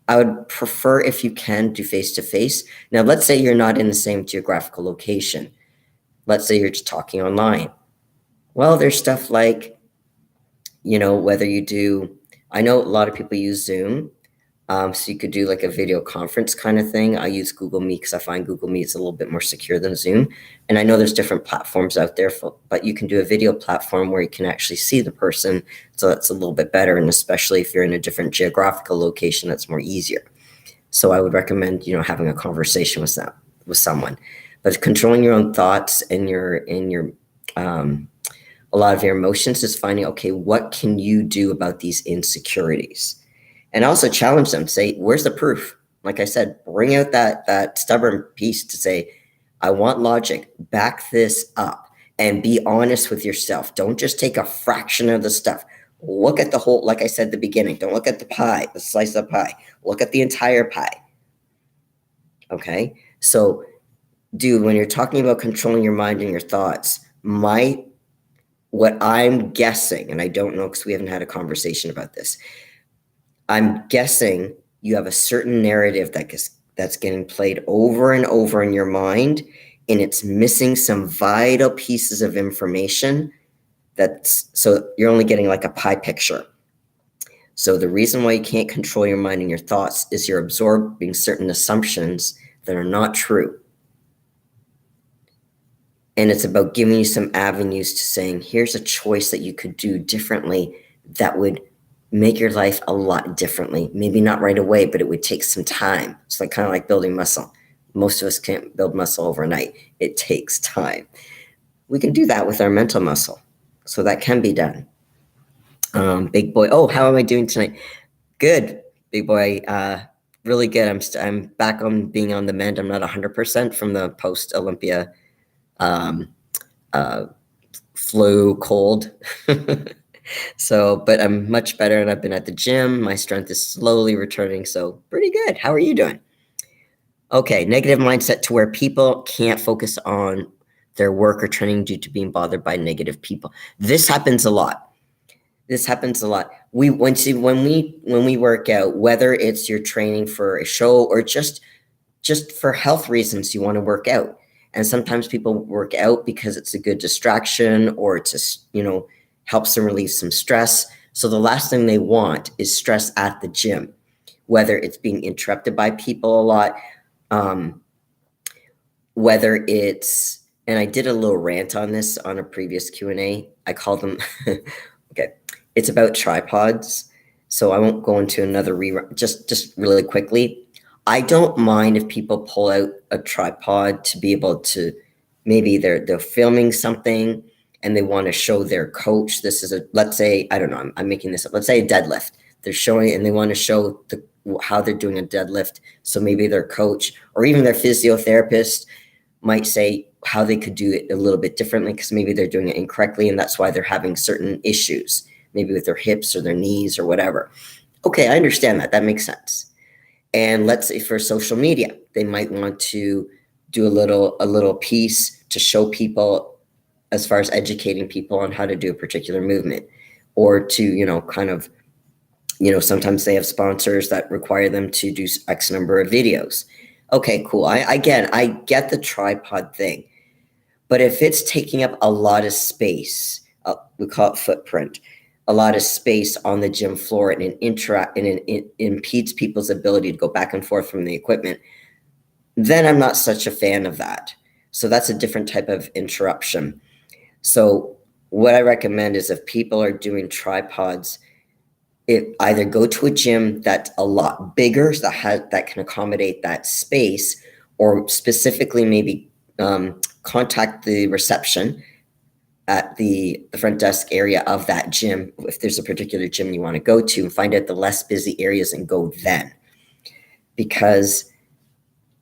I would prefer, if you can, do face-to-face. Now, let's say you're not in the same geographical location. Let's say you're just talking online. Well, there's stuff like, whether you do, I know a lot of people use Zoom. So you could do like a video conference kind of thing. I use Google Meet because I find Google Meet is a little bit more secure than Zoom. And I know there's different platforms out there, but you can do a video platform where you can actually see the person. So that's a little bit better. And especially if you're in a different geographical location, that's more easier. So I would recommend, having a conversation with someone. But controlling your own thoughts and a lot of your emotions is finding, okay, what can you do about these insecurities? And also challenge them. Say, where's the proof? Like I said, bring out that stubborn piece to say, I want logic. Back this up and be honest with yourself. Don't just take a fraction of the stuff. Look at the whole, like I said at the beginning, don't look at the pie, the slice of pie. Look at the entire pie. Okay? So, dude, when you're talking about controlling your mind and your thoughts, what I'm guessing, and I don't know because we haven't had a conversation about this, I'm guessing you have a certain narrative that's getting played over and over in your mind, and it's missing some vital pieces of information. So you're only getting like a pie picture. So the reason why you can't control your mind and your thoughts is you're absorbing certain assumptions that are not true. And it's about giving you some avenues to saying, here's a choice that you could do differently that would make your life a lot differently. Maybe not right away, but it would take some time. It's like kind of like building muscle. Most of us can't build muscle overnight. It takes time. We can do that with our mental muscle. So that can be done. Big boy. Oh, how am I doing tonight? Good, big boy. Really good. I'm back on being on the mend. I'm not 100% from the post-Olympia flu cold. So, but I'm much better, and I've been at the gym. My strength is slowly returning, so pretty good. How are you doing? Okay, negative mindset to where people can't focus on their work or training due to being bothered by negative people. This happens a lot. When we work out, whether it's you're training for a show or just for health reasons, you want to work out. And sometimes people work out because it's a good distraction, or it's helps them relieve some stress. So the last thing they want is stress at the gym, whether it's being interrupted by people a lot, whether it's, and I did a little rant on this on a previous Q&A. I called them, okay, it's about tripods. So I won't go into another rerun, just really quickly. I don't mind if people pull out a tripod to be able to, maybe they're filming something and they want to show their coach. This is let's say, I don't know, I'm making this up. Let's say a deadlift. They're showing, and they want to show how they're doing a deadlift. So maybe their coach or even their physiotherapist might say how they could do it a little bit differently, because maybe they're doing it incorrectly, and that's why they're having certain issues, maybe with their hips or their knees or whatever. Okay, I understand that. That makes sense. And let's say for social media, they might want to do a little piece to show people, as far as educating people on how to do a particular movement, or to, kind of, sometimes they have sponsors that require them to do X number of videos. Okay, cool. I get the tripod thing, but if it's taking up a lot of space, we call it footprint, a lot of space on the gym floor, and it impedes people's ability to go back and forth from the equipment, then I'm not such a fan of that. So that's a different type of interruption. So what I recommend is, if people are doing tripods, either go to a gym that's a lot bigger, that can accommodate that space, or specifically maybe contact the reception at the front desk area of that gym, if there's a particular gym you want to go to, and find out the less busy areas and go then. Because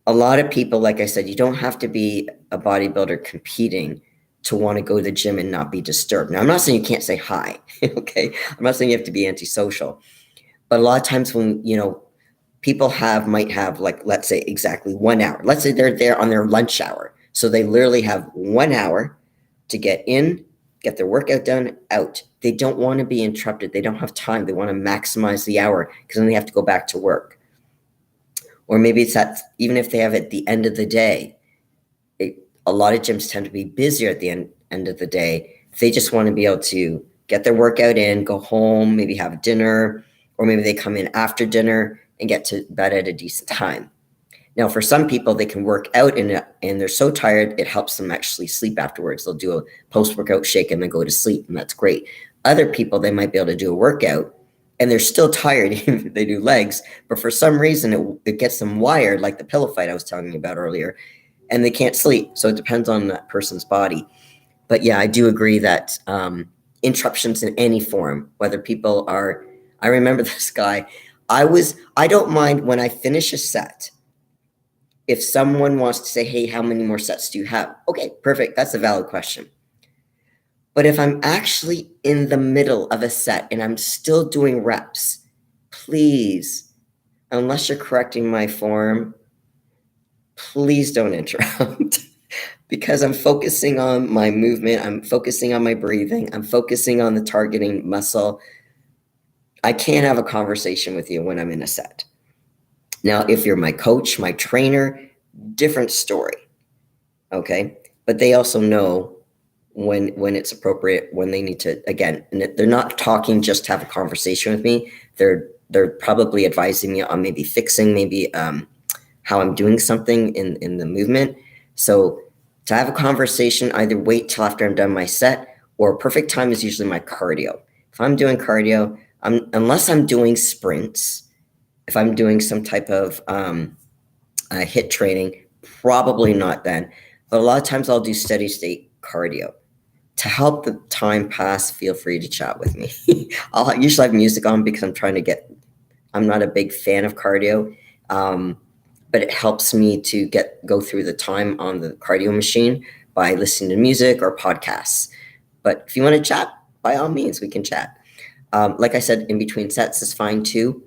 a lot of people, like I said, you don't have to be a bodybuilder competing to want to go to the gym and not be disturbed. Now, I'm not saying you can't say hi, okay? I'm not saying you have to be antisocial. But a lot of times when, people might have, like, let's say exactly 1 hour. Let's say they're there on their lunch hour. So they literally have 1 hour to get in, get their workout done, out. They don't want to be interrupted. They don't have time. They want to maximize the hour because then they have to go back to work. Or maybe it's that even if they have it at the end of the day, a lot of gyms tend to be busier at the end of the day. They just want to be able to get their workout in, go home, maybe have dinner, or maybe they come in after dinner and get to bed at a decent time. Now, for some people, they can work out and they're so tired, it helps them actually sleep afterwards. They'll do a post-workout shake and then go to sleep, and that's great. Other people, they might be able to do a workout and they're still tired even if they do legs, but for some reason it gets them wired, like the pillow fight I was telling you about earlier, and they can't sleep. So it depends on that person's body. But yeah, I do agree that interruptions in any form, whether people are, I remember this guy, I don't mind when I finish a set. If someone wants to say, hey, how many more sets do you have? Okay, perfect. That's a valid question. But if I'm actually in the middle of a set and I'm still doing reps, please, unless you're correcting my form, please don't interrupt because I'm focusing on my movement. I'm focusing on my breathing. I'm focusing on the targeting muscle. I can't have a conversation with you when I'm in a set. Now, if you're my coach, my trainer, different story, okay? But they also know when it's appropriate, when they need to, again, and they're not talking just to have a conversation with me. They're probably advising me on maybe fixing, maybe how I'm doing something in the movement. So to have a conversation, either wait till after I'm done my set, or perfect time is usually my cardio. If I'm doing cardio, unless I'm doing sprints, if I'm doing some type of HIIT training, probably not then. But a lot of times I'll do steady state cardio. To help the time pass, feel free to chat with me. I'll usually have music on because I'm not a big fan of cardio, but it helps me to go through the time on the cardio machine by listening to music or podcasts. But if you want to chat, by all means, we can chat. Like I said, in between sets is fine too.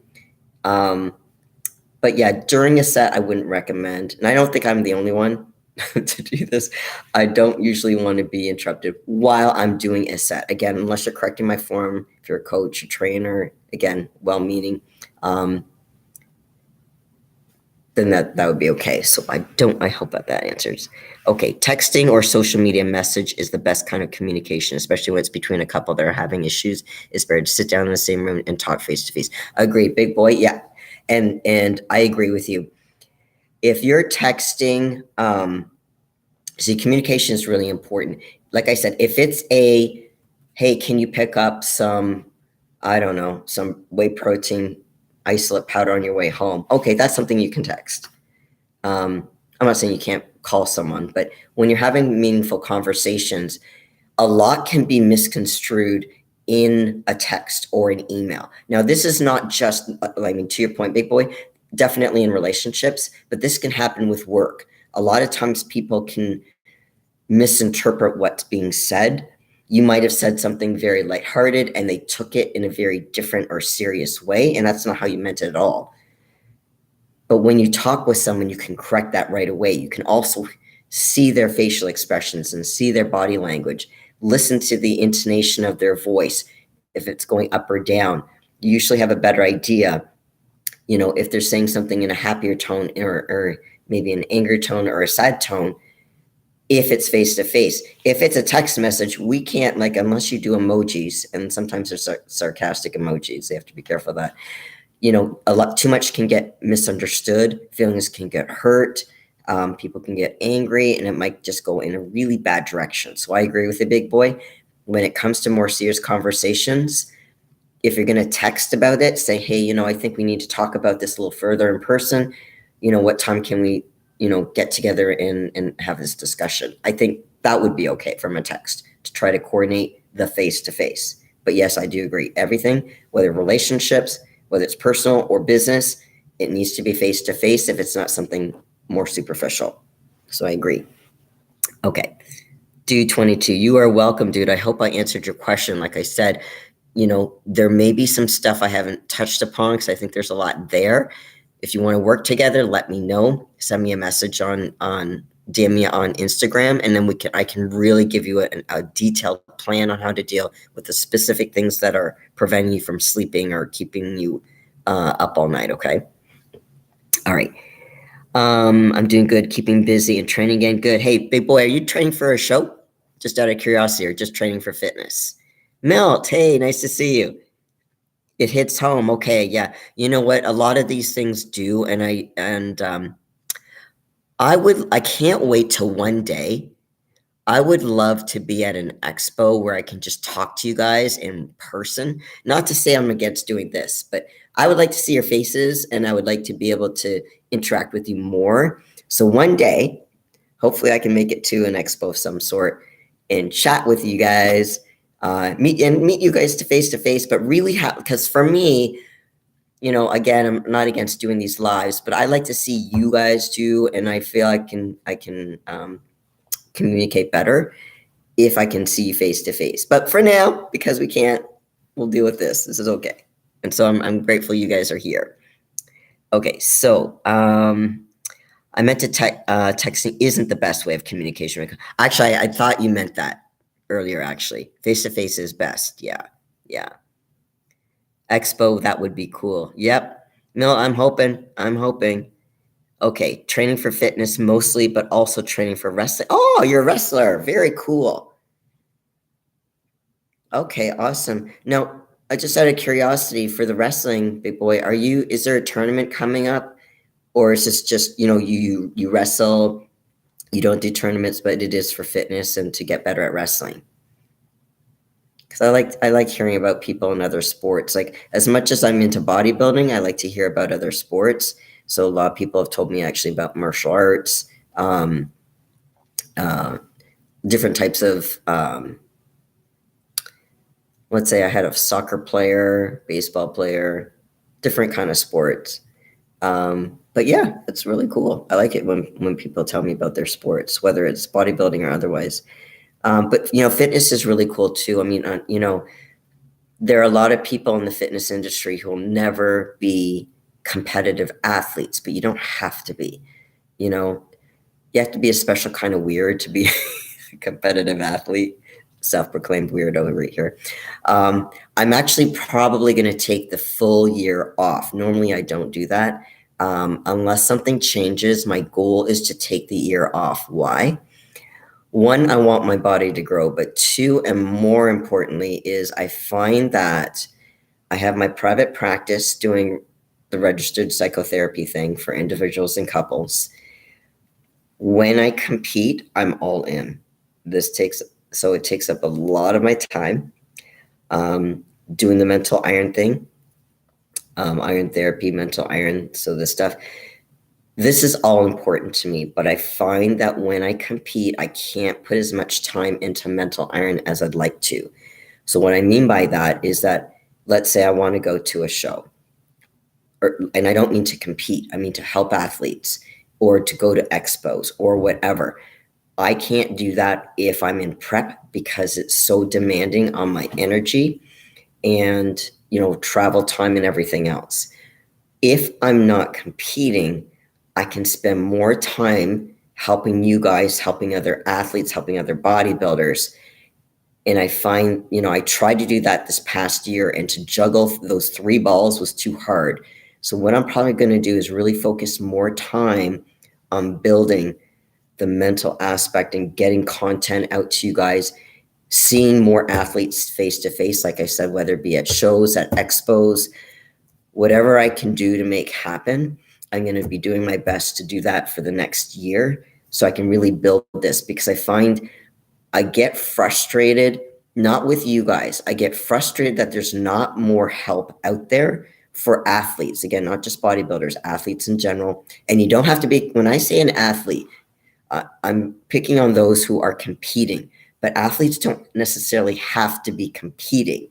But yeah, during a set, I wouldn't recommend, and I don't think I'm the only one to do this. I don't usually want to be interrupted while I'm doing a set. Again, unless you're correcting my form, if you're a coach, a trainer, again, well-meaning, then that would be okay. So I hope that answers. Okay, texting or social media message is the best kind of communication, especially when it's between a couple that are having issues. It's better to sit down in the same room and talk face to face. Agree, big boy. Yeah. And I agree with you. If you're texting, see, communication is really important. Like I said, if it's hey, can you pick up some, I don't know, some whey protein isolate powder on your way home? Okay, that's something you can text. I'm not saying you can't call someone, but when you're having meaningful conversations, a lot can be misconstrued in a text or an email. Now, this is not just, to your point, big boy, definitely in relationships, but this can happen with work. A lot of times people can misinterpret what's being said. You might have said something very lighthearted and they took it in a very different or serious way, and that's not how you meant it at all. But when you talk with someone, you can correct that right away. You can also see their facial expressions and see their body language. Listen to the intonation of their voice. If it's going up or down, you usually have a better idea, if they're saying something in a happier tone or maybe an anger tone or a sad tone, if it's face to face. If it's a text message, we can't, unless you do emojis, and sometimes there's sarcastic emojis, they have to be careful of that. A lot too much can get misunderstood. Feelings can get hurt. People can get angry, and it might just go in a really bad direction. So I agree with the big boy. When it comes to more serious conversations, if you're going to text about it, say, hey, I think we need to talk about this a little further in person. What time can we, get together and have this discussion? I think that would be okay from a text. to try to coordinate the face-to-face. But yes, I do agree. Everything, whether relationships, whether it's personal or business, it needs to be face-to-face if it's not something more superficial. So I agree. Okay. Dude 22, you are welcome, dude. I hope I answered your question. Like I said, there may be some stuff I haven't touched upon because I think there's a lot there. If you want to work together, let me know. Send me a message on DM me on Instagram, and then I can really give you a detailed plan on how to deal with the specific things that are preventing you from sleeping or keeping you up all night. Okay. All right. I'm doing good, keeping busy and training again. Good. Hey, big boy, are you training for a show? Just out of curiosity, or just training for fitness? Milt, hey, nice to see you. It hits home. Okay, yeah. You know what? A lot of these things do, and I can't wait till one day. I would love to be at an expo where I can just talk to you guys in person. Not to say I'm against doing this, but I would like to see your faces and I would like to be able to interact with you more. So one day, hopefully I can make it to an expo of some sort and chat with you guys, meet you guys to face, but really because for me, again, I'm not against doing these lives, but I like to see you guys too, and I feel I can communicate better if I can see you face to face. But for now, because we can't, we'll deal with this. This is okay. And so I'm grateful you guys are here. Okay, so I meant to texting isn't the best way of communication. Actually, I thought you meant that earlier, actually. Face to face is best. Yeah. Expo, that would be cool. Yep. No, I'm hoping. Okay, training for fitness mostly, but also training for wrestling. Oh, you're a wrestler. Very cool. Okay, awesome. Now, just out of curiosity, for the wrestling, big boy, is there a tournament coming up? Or is this just, you wrestle, you don't do tournaments, but it is for fitness and to get better at wrestling? Because I like hearing about people in other sports. Like, as much as I'm into bodybuilding, I like to hear about other sports. So a lot of people have told me actually about martial arts, different types of, let's say I had a soccer player, baseball player, different kind of sports. But yeah, it's really cool. I like it when people tell me about their sports, whether it's bodybuilding or otherwise. But fitness is really cool too. I mean, there are a lot of people in the fitness industry who will never be competitive athletes, but you don't have to be. You have to be a special kind of weird to be a competitive athlete. Self-proclaimed weirdo right here. I'm actually probably going to take the full year off. Normally, I don't do that. Unless something changes, my goal is to take the year off. Why? One, I want my body to grow, but two, and more importantly, is I find that I have my private practice doing the registered psychotherapy thing for individuals and couples. When I compete, I'm all in. It takes up a lot of my time, doing the mental iron thing, iron therapy, mental iron. So this is all important to me, but I find that when I compete, I can't put as much time into mental iron as I'd like to. So what I mean by that is that, let's say I want to go to a show, and I don't mean to compete. I mean to help athletes or to go to expos or whatever. I can't do that if I'm in prep because it's so demanding on my energy and, travel time and everything else. If I'm not competing, I can spend more time helping you guys, helping other athletes, helping other bodybuilders. And I find, I tried to do that this past year, and to juggle those three balls was too hard. So what I'm probably going to do is really focus more time on building the mental aspect and getting content out to you guys, seeing more athletes face to face, like I said, whether it be at shows, at expos, whatever I can do to make happen. I'm going to be doing my best to do that for the next year so I can really build this, because I find I get frustrated, not with you guys. I get frustrated that there's not more help out there for athletes. Again, not just bodybuilders, athletes in general. And you don't have to be, when I say an athlete, I'm picking on those who are competing, but athletes don't necessarily have to be competing.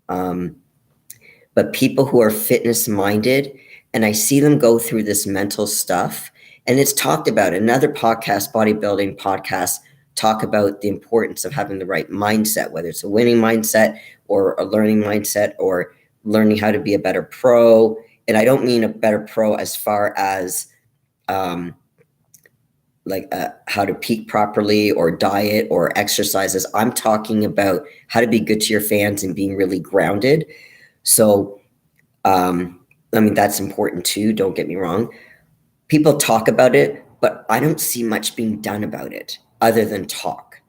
But people who are fitness minded, and I see them go through this mental stuff, and it's talked about in another podcast, bodybuilding podcast, talk about the importance of having the right mindset, whether it's a winning mindset or a learning mindset or learning how to be a better pro. And I don't mean a better pro as far as how to peak properly or diet or exercises. I'm talking about how to be good to your fans and being really grounded. So, that's important too. Don't get me wrong. People talk about it, but I don't see much being done about it other than talk.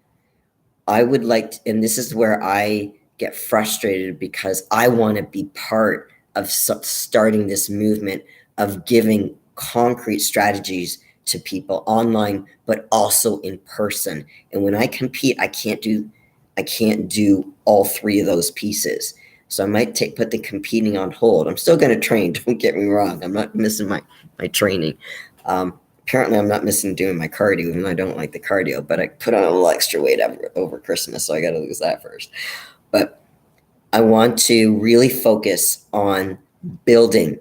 I would like to, and this is where I get frustrated because I want to be part of starting this movement of giving concrete strategies to people online, but also in person. And when I compete, I can't do all three of those pieces. So I might put the competing on hold. I'm still going to train. Don't get me wrong. I'm not missing my training. Apparently, I'm not missing doing my cardio, even though I don't like the cardio. But I put on a little extra weight over Christmas, so I got to lose that first. But I want to really focus on building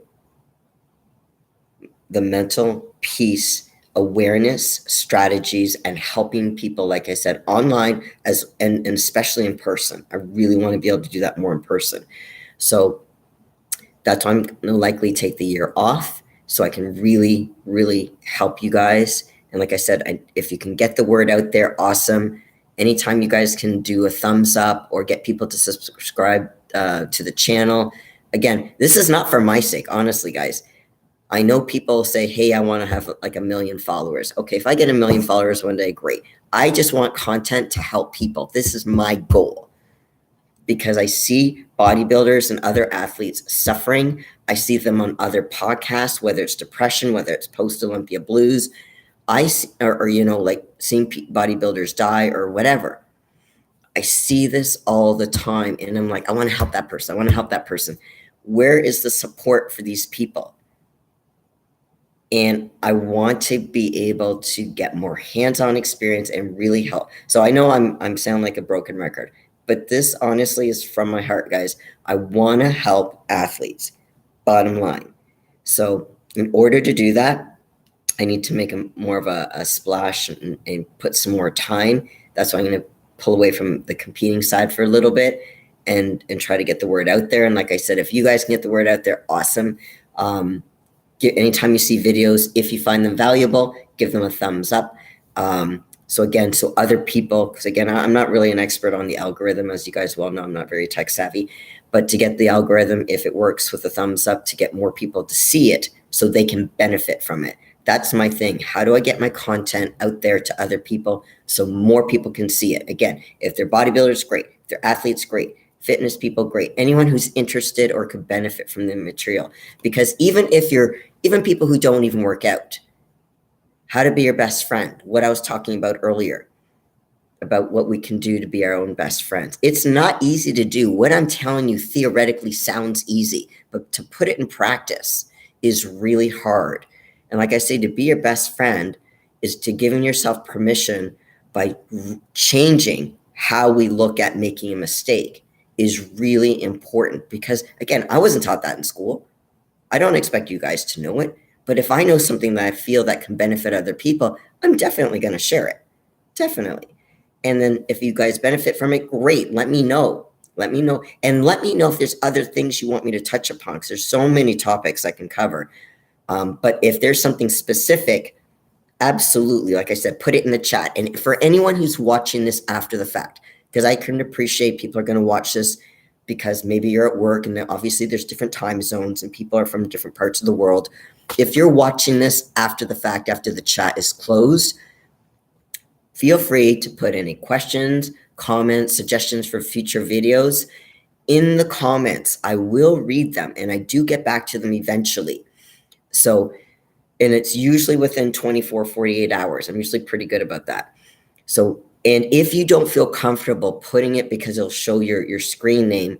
the mental peace, awareness, strategies, and helping people, like I said, online and especially in person. I really want to be able to do that more in person. So that's why I'm going to likely take the year off so I can really, really help you guys. And like I said, if you can get the word out there, awesome. Anytime you guys can do a thumbs up or get people to subscribe to the channel. Again, this is not for my sake, honestly, guys. I know people say, hey, I want to have like 1 million followers. Okay, if I get 1 million followers one day, great. I just want content to help people. This is my goal because I see bodybuilders and other athletes suffering. I see them on other podcasts, whether it's depression, whether it's post-Olympia blues. Like seeing bodybuilders die or whatever. I see this all the time, and I'm like, I want to help that person. I want to help that person. Where is the support for these people? And I want to be able to get more hands-on experience and really help. So I know I'm sound like a broken record, but this honestly is from my heart, guys. I want to help athletes, bottom line. So in order to do that, I need to make more of a splash and put some more time. That's why I'm going to pull away from the competing side for a little bit and try to get the word out there. And like I said, if you guys can get the word out there, awesome. Anytime you see videos, if you find them valuable, give them a thumbs up. So other people, because again, I'm not really an expert on the algorithm, as you guys well know, I'm not very tech savvy, but to get the algorithm, if it works with a thumbs up, to get more people to see it so they can benefit from it. That's my thing. How do I get my content out there to other people so more people can see it? Again, if they're bodybuilders, great. If they're athletes, great. Fitness people, great. Anyone who's interested or could benefit from the material. Because even people who don't even work out, how to be your best friend, what I was talking about earlier, about what we can do to be our own best friends. It's not easy to do. What I'm telling you theoretically sounds easy, but to put it in practice is really hard. And like I say, to be your best friend is to giving yourself permission by changing how we look at making a mistake is really important because, again, I wasn't taught that in school. I don't expect you guys to know it. But if I know something that I feel that can benefit other people, I'm definitely going to share it. Definitely. And then if you guys benefit from it, great. Let me know. Let me know. And let me know if there's other things you want me to touch upon because there's so many topics I can cover. But if there's something specific, absolutely, like I said, put it in the chat. And for anyone who's watching this after the fact, because I can appreciate people are going to watch this because maybe you're at work and obviously there's different time zones and people are from different parts of the world. If you're watching this after the fact, after the chat is closed, feel free to put any questions, comments, suggestions for future videos in the comments. I will read them and I do get back to them eventually. So, and it's usually within 24, 48 hours. I'm usually pretty good about that. So, and if you don't feel comfortable putting it because it'll show your screen name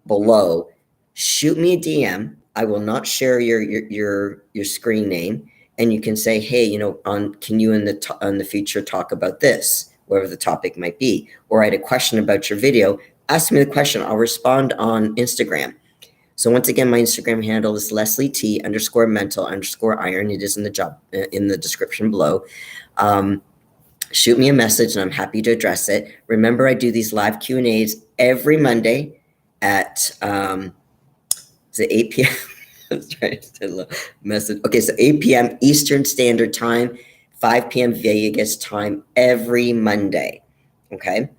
below, shoot me a DM. I will not share your screen name, and you can say, hey, can you in the future talk about this whatever the topic might be. Or I had a question about your video, ask me the question. I'll respond on Instagram. So once again, my Instagram handle is Lesley T_mental_iron. It is in the description below. Shoot me a message and I'm happy to address it. Remember, I do these live Q&As every Monday at is it 8 p.m.? I was trying to message. Okay, so 8 p.m. Eastern Standard Time, 5 p.m. Vegas time every Monday. Okay.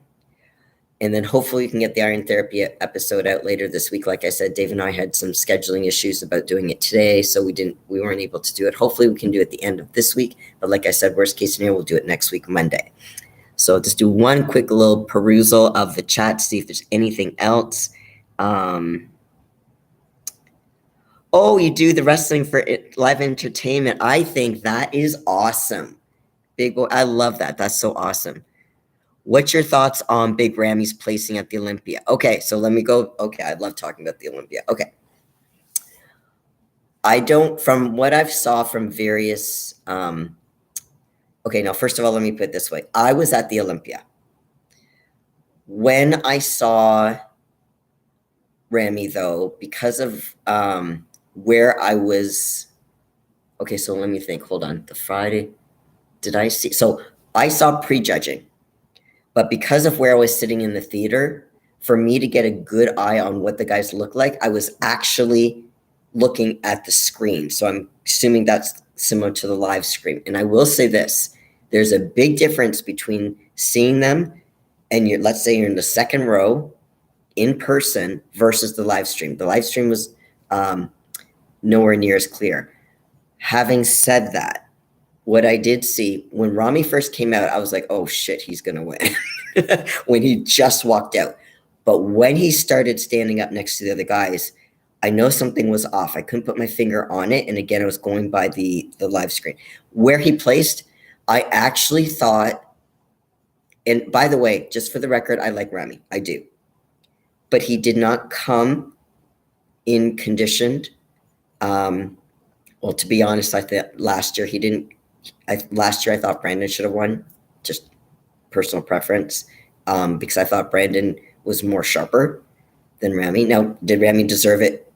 And then hopefully we can get the iron therapy episode out later this week. Like I said, Dave and I had some scheduling issues about doing it today, so we weren't able to do it. Hopefully we can do it at the end of this week. But like I said, worst case scenario, we'll do it next week, Monday. So just do one quick little perusal of the chat, see if there's anything else. Oh, you do the wrestling for live entertainment. I think that is awesome. Big boy, I love that. That's so awesome. What's your thoughts on Big Ramy's placing at the Olympia? Okay, so let me go. Okay, I love talking about the Olympia. Okay. From what I've saw from various, okay, now, first of all, let me put it this way. I was at the Olympia. When I saw Ramy, though, because of where I was, okay, so let me think. Hold on. The Friday, did I see? So I saw prejudging. But because of where I was sitting in the theater, for me to get a good eye on what the guys look like, I was actually looking at the screen. So I'm assuming that's similar to the live stream. And I will say this, there's a big difference between seeing them and let's say you're in the second row in person versus the live stream. The live stream was nowhere near as clear. Having said that, what I did see when Ramy first came out, I was like, oh shit, he's going to win when he just walked out. But when he started standing up next to the other guys, I know something was off. I couldn't put my finger on it. And again, I was going by the live screen. Where he placed, I actually thought, and by the way, just for the record, I like Ramy. I do. But he did not come in conditioned. Well, to be honest, I thought last year he didn't. Last year I thought Brandon should have won, just personal preference, because I thought Brandon was more sharper than Ramy. Now, did Ramy deserve it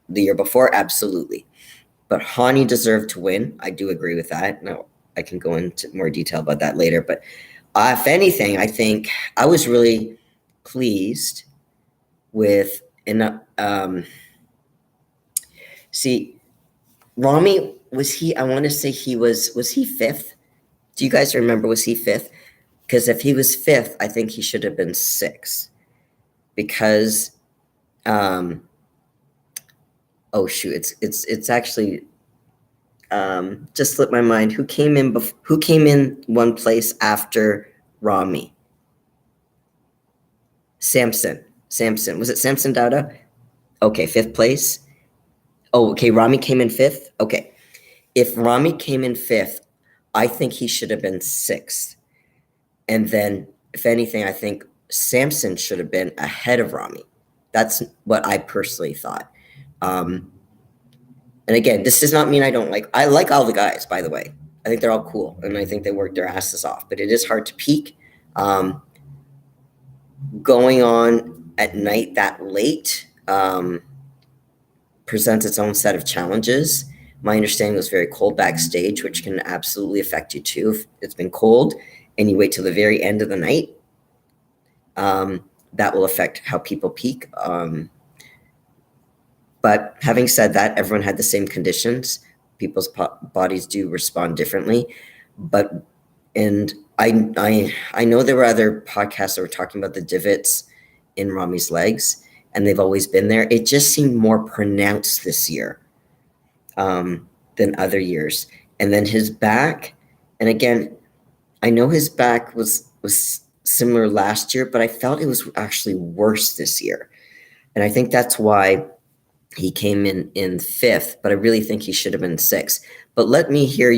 the year before? Absolutely. But Hani deserved to win. I do agree with that. Now, I can go into more detail about that later. But if anything, I think I was really pleased with, see, Ramy, I want to say was he fifth? Do you guys remember, was he fifth? Because if he was fifth, I think he should have been sixth. Because, oh shoot, it's actually just slipped my mind. Who came in one place after Ramy? Samson. Was it Samson Dowda? Okay, fifth place. Oh, okay, Ramy came in fifth? Okay. If Ramy came in fifth, I think he should have been sixth. And then, if anything, I think Samson should have been ahead of Ramy. That's what I personally thought. And again, this does not mean I like all the guys, by the way. I think they're all cool, and I think they work their asses off. But it is hard to peak. Going on at night that late presents its own set of challenges. My understanding was very cold backstage, which can absolutely affect you too. If it's been cold and you wait till the very end of the night, that will affect how people peak. But having said that, everyone had the same conditions. People's bodies do respond differently. And I know there were other podcasts that were talking about the divots in Ramy's legs, and they've always been there. It just seemed more pronounced this year than other years. And then his back, and again, I know his back was similar last year, but I felt it was actually worse this year. And I think that's why he came in fifth, but I really think he should have been sixth. But let me hear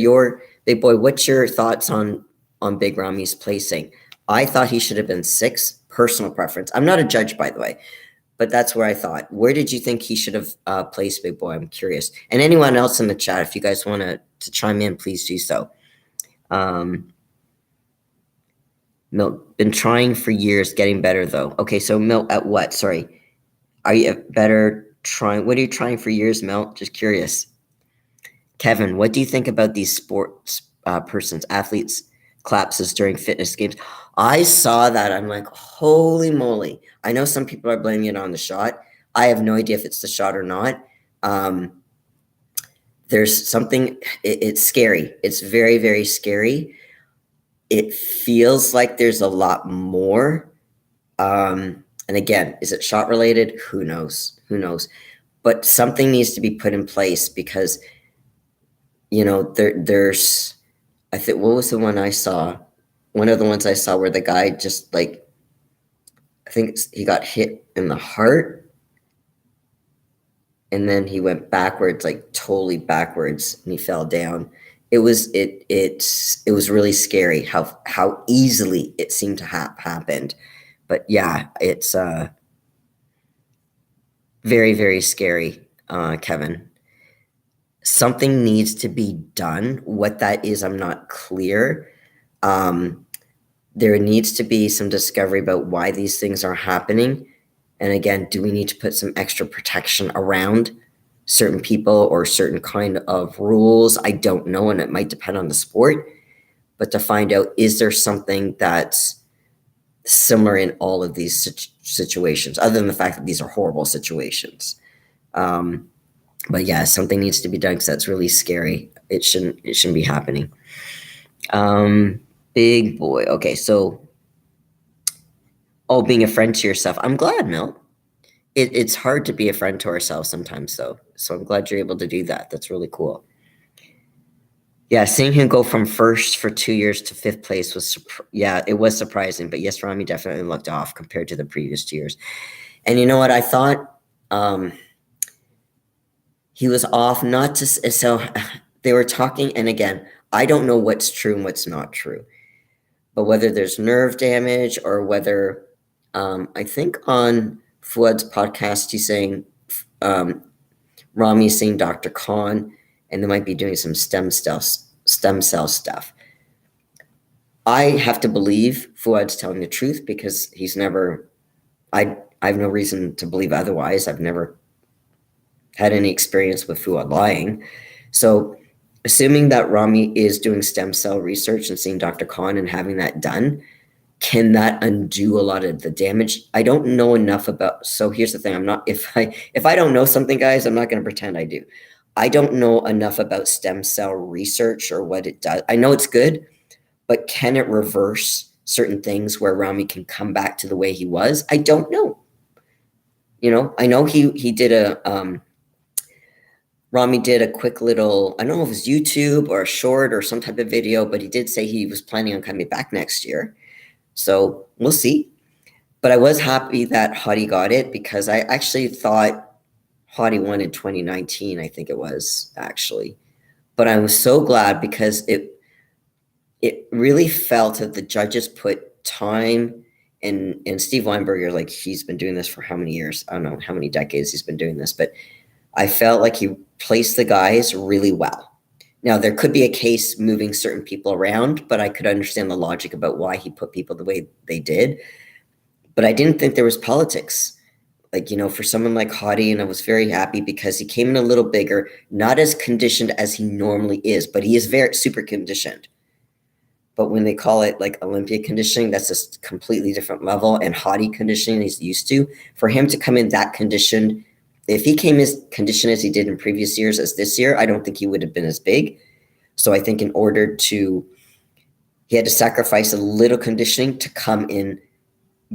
Big Boy, what's your thoughts on Big Ramy's placing? I thought he should have been sixth, personal preference. I'm not a judge, by the way, but that's where I thought. Where did you think he should have placed, Big Boy? I'm curious. And anyone else in the chat, if you guys want to chime in, please do so. Milt, been trying for years, getting better though. Okay, so Milt, at what? Sorry. Are you better trying? What are you trying for years, Milt? Just curious. Kevin, what do you think about these sports persons, athletes, collapses during fitness games? I saw that. I'm like, holy moly. I know some people are blaming it on the shot. I have no idea if it's the shot or not. There's something, it's scary. It's very, very scary. It feels like there's a lot more. And again, is it shot related? Who knows? Who knows? But something needs to be put in place because, there's, I think, what was the one I saw? One of the ones I saw where the guy just I think he got hit in the heart and then he went backwards, like totally backwards, and he fell down. It was really scary how easily it seemed to happened. But yeah, it's very, very scary, Kevin. Something needs to be done. What that is, I'm not clear. There needs to be some discovery about why these things are happening. And again, do we need to put some extra protection around certain people or certain kind of rules? I don't know, and it might depend on the sport. But to find out, is there something that's similar in all of these situations, other than the fact that these are horrible situations? But yeah, something needs to be done because that's really scary. It shouldn't be happening. Big boy. Okay, so being a friend to yourself. I'm glad, Mel. It's hard to be a friend to ourselves sometimes, though. So I'm glad you're able to do that. That's really cool. Yeah, seeing him go from first for 2 years to fifth place was, it was surprising. But yes, Rami definitely looked off compared to the previous 2 years. And you know what? I thought he was off, not just so they were talking. And again, I don't know what's true and what's not true. But whether there's nerve damage or whether, I think on Fuad's podcast, he's saying Rami's seeing Dr. Khan, and they might be doing some stem cell stuff. I have to believe Fuad's telling the truth because he's never. I have no reason to believe otherwise. I've never had any experience with Fuad lying. So, assuming that Rami is doing stem cell research and seeing Dr. Khan and having that done, can that undo a lot of the damage? I don't know enough about. So here's the thing: if I don't know something, guys, I'm not going to pretend I do. I don't know enough about stem cell research or what it does. I know it's good, but can it reverse certain things where Rami can come back to the way he was? I don't know. I know he did Rami did a quick little, I don't know if it was YouTube or a short or some type of video, but he did say he was planning on coming back next year. So we'll see. But I was happy that Hadi got it because I actually thought Hadi won in 2019, I think it was actually. But I was so glad because it really felt that the judges put time and Steve Weinberger, he's been doing this for how many years? I don't know how many decades he's been doing this, but I felt like he placed the guys really well. Now, there could be a case moving certain people around, but I could understand the logic about why he put people the way they did. But I didn't think there was politics. For someone like Hadi, and I was very happy because he came in a little bigger, not as conditioned as he normally is, but he is very super conditioned. But when they call it Olympia conditioning, that's a completely different level. And Hadi conditioning he's used to. For him to come in that conditioned, if he came as conditioned as he did in previous years as this year, I don't think he would have been as big. So I think he had to sacrifice a little conditioning to come in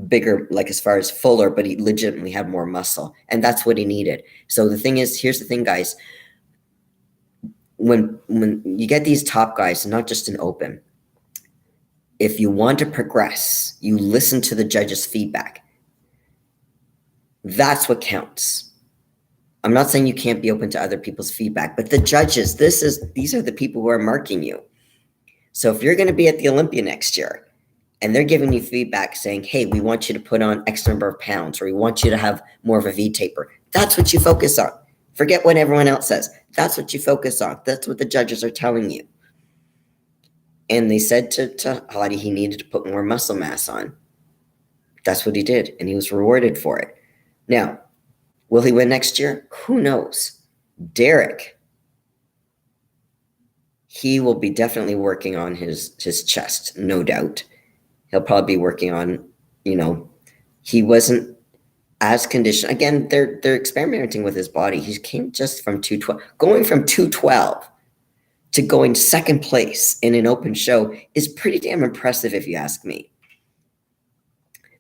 bigger, as far as fuller, but he legitimately had more muscle. And that's what he needed. So the thing is, here's the thing, guys. When you get these top guys, not just an open, if you want to progress, you listen to the judges' feedback. That's what counts. I'm not saying you can't be open to other people's feedback, but the judges, these are the people who are marking you. So if you're going to be at the Olympia next year and they're giving you feedback saying, hey, we want you to put on X number of pounds, or we want you to have more of a V taper, that's what you focus on. Forget what everyone else says. That's what you focus on. That's what the judges are telling you. And they said to Hadi he needed to put more muscle mass on. That's what he did, and he was rewarded for it. Now, will he win next year? Who knows? Derek, he will be definitely working on his chest, no doubt. He'll probably be working on, he wasn't as conditioned. Again, they're experimenting with his body. He came just from 212. Going from 212 to going second place in an open show is pretty damn impressive, if you ask me.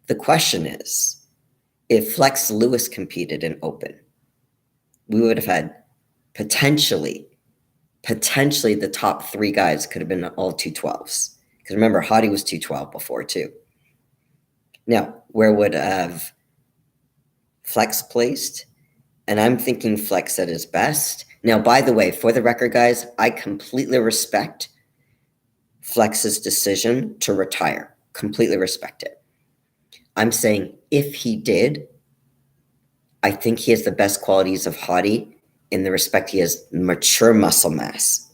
The question is, if Flex Lewis competed in open, we would have had potentially the top 3 guys could have been all 212s. Because remember, Hadi was 212 before too. Now, where would have Flex placed? And I'm thinking Flex at his best. Now, by the way, for the record, guys, I completely respect Flex's decision to retire. Completely respect it. I'm saying if he did, I think he has the best qualities of Hadi in the respect he has mature muscle mass.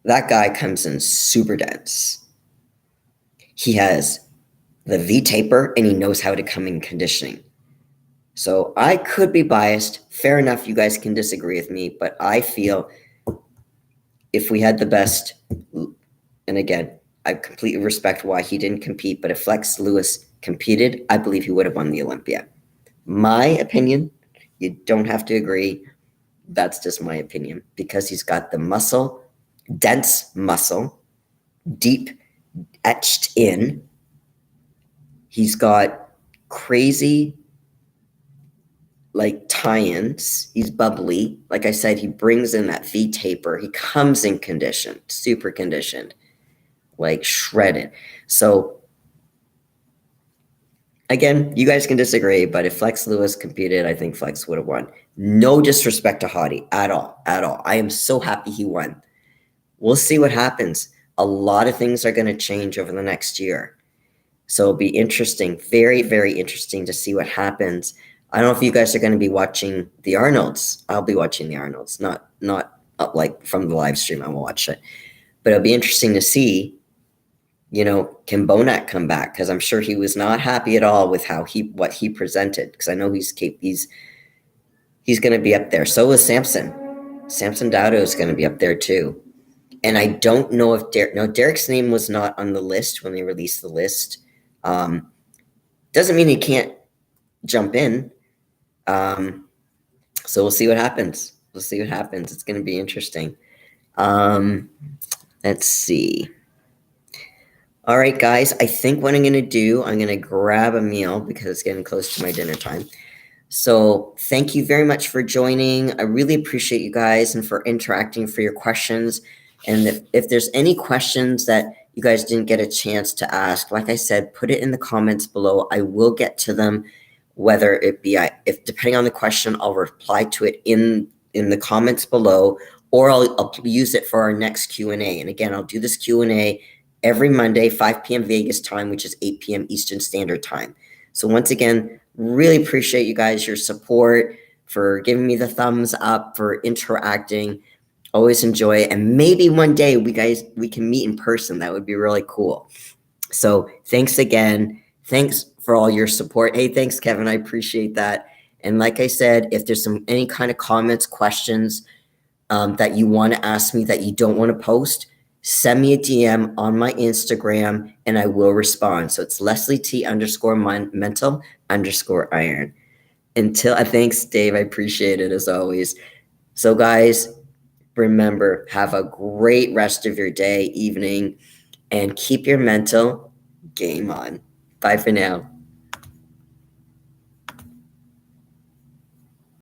That guy comes in super dense. He has the V taper and he knows how to come in conditioning. So I could be biased. Fair enough, you guys can disagree with me, but I feel if we had the best, and again, I completely respect why he didn't compete, but if Flex Lewis competed, I believe he would have won the Olympia. My opinion, you don't have to agree. That's just my opinion, because he's got the muscle, dense muscle, deep etched in. He's got crazy tie-ins. He's bubbly. Like I said, he brings in that V taper. He comes in conditioned, super conditioned, shredded. So again, you guys can disagree, but if Flex Lewis competed, I think Flex would have won. No disrespect to Hadi at all. I am so happy he won. We'll see what happens. A lot of things are going to change over the next year. So it'll be interesting, very, very interesting to see what happens. I don't know if you guys are going to be watching the Arnolds. I'll be watching the Arnolds, not from the live stream. I will watch it. But it'll be interesting to see, can Bonac come back? Because I'm sure he was not happy at all with what he presented. Because I know he's going to be up there. So is Samson. Samson Dowdo is going to be up there too. And I don't know if Derek's name was not on the list when they released the list. Doesn't mean he can't jump in. So we'll see what happens. It's going to be interesting. Let's see. All right, guys, I think what I'm going to do, I'm going to grab a meal because it's getting close to my dinner time. So thank you very much for joining. I really appreciate you guys and for interacting, for your questions. And if there's any questions that you guys didn't get a chance to ask, like I said, put it in the comments below. I will get to them, whether it be, if depending on the question, I'll reply to it in the comments below, or I'll use it for our next Q&A. And again, I'll do this Q&A every Monday, 5 p.m. Vegas time, which is 8 p.m. Eastern Standard Time. So once again, really appreciate you guys, your support, for giving me the thumbs up, for interacting. Always enjoy it. And maybe one day we can meet in person. That would be really cool. So thanks again. Thanks for all your support. Hey, thanks, Kevin. I appreciate that. And like I said, if there's any kind of comments, questions that you want to ask me that you don't want to post, send me a DM on my Instagram and I will respond. So it's Lesley T_mental_iron. Thanks, Dave. I appreciate it as always. So guys, remember, have a great rest of your day, evening, and keep your mental game on. Bye for now.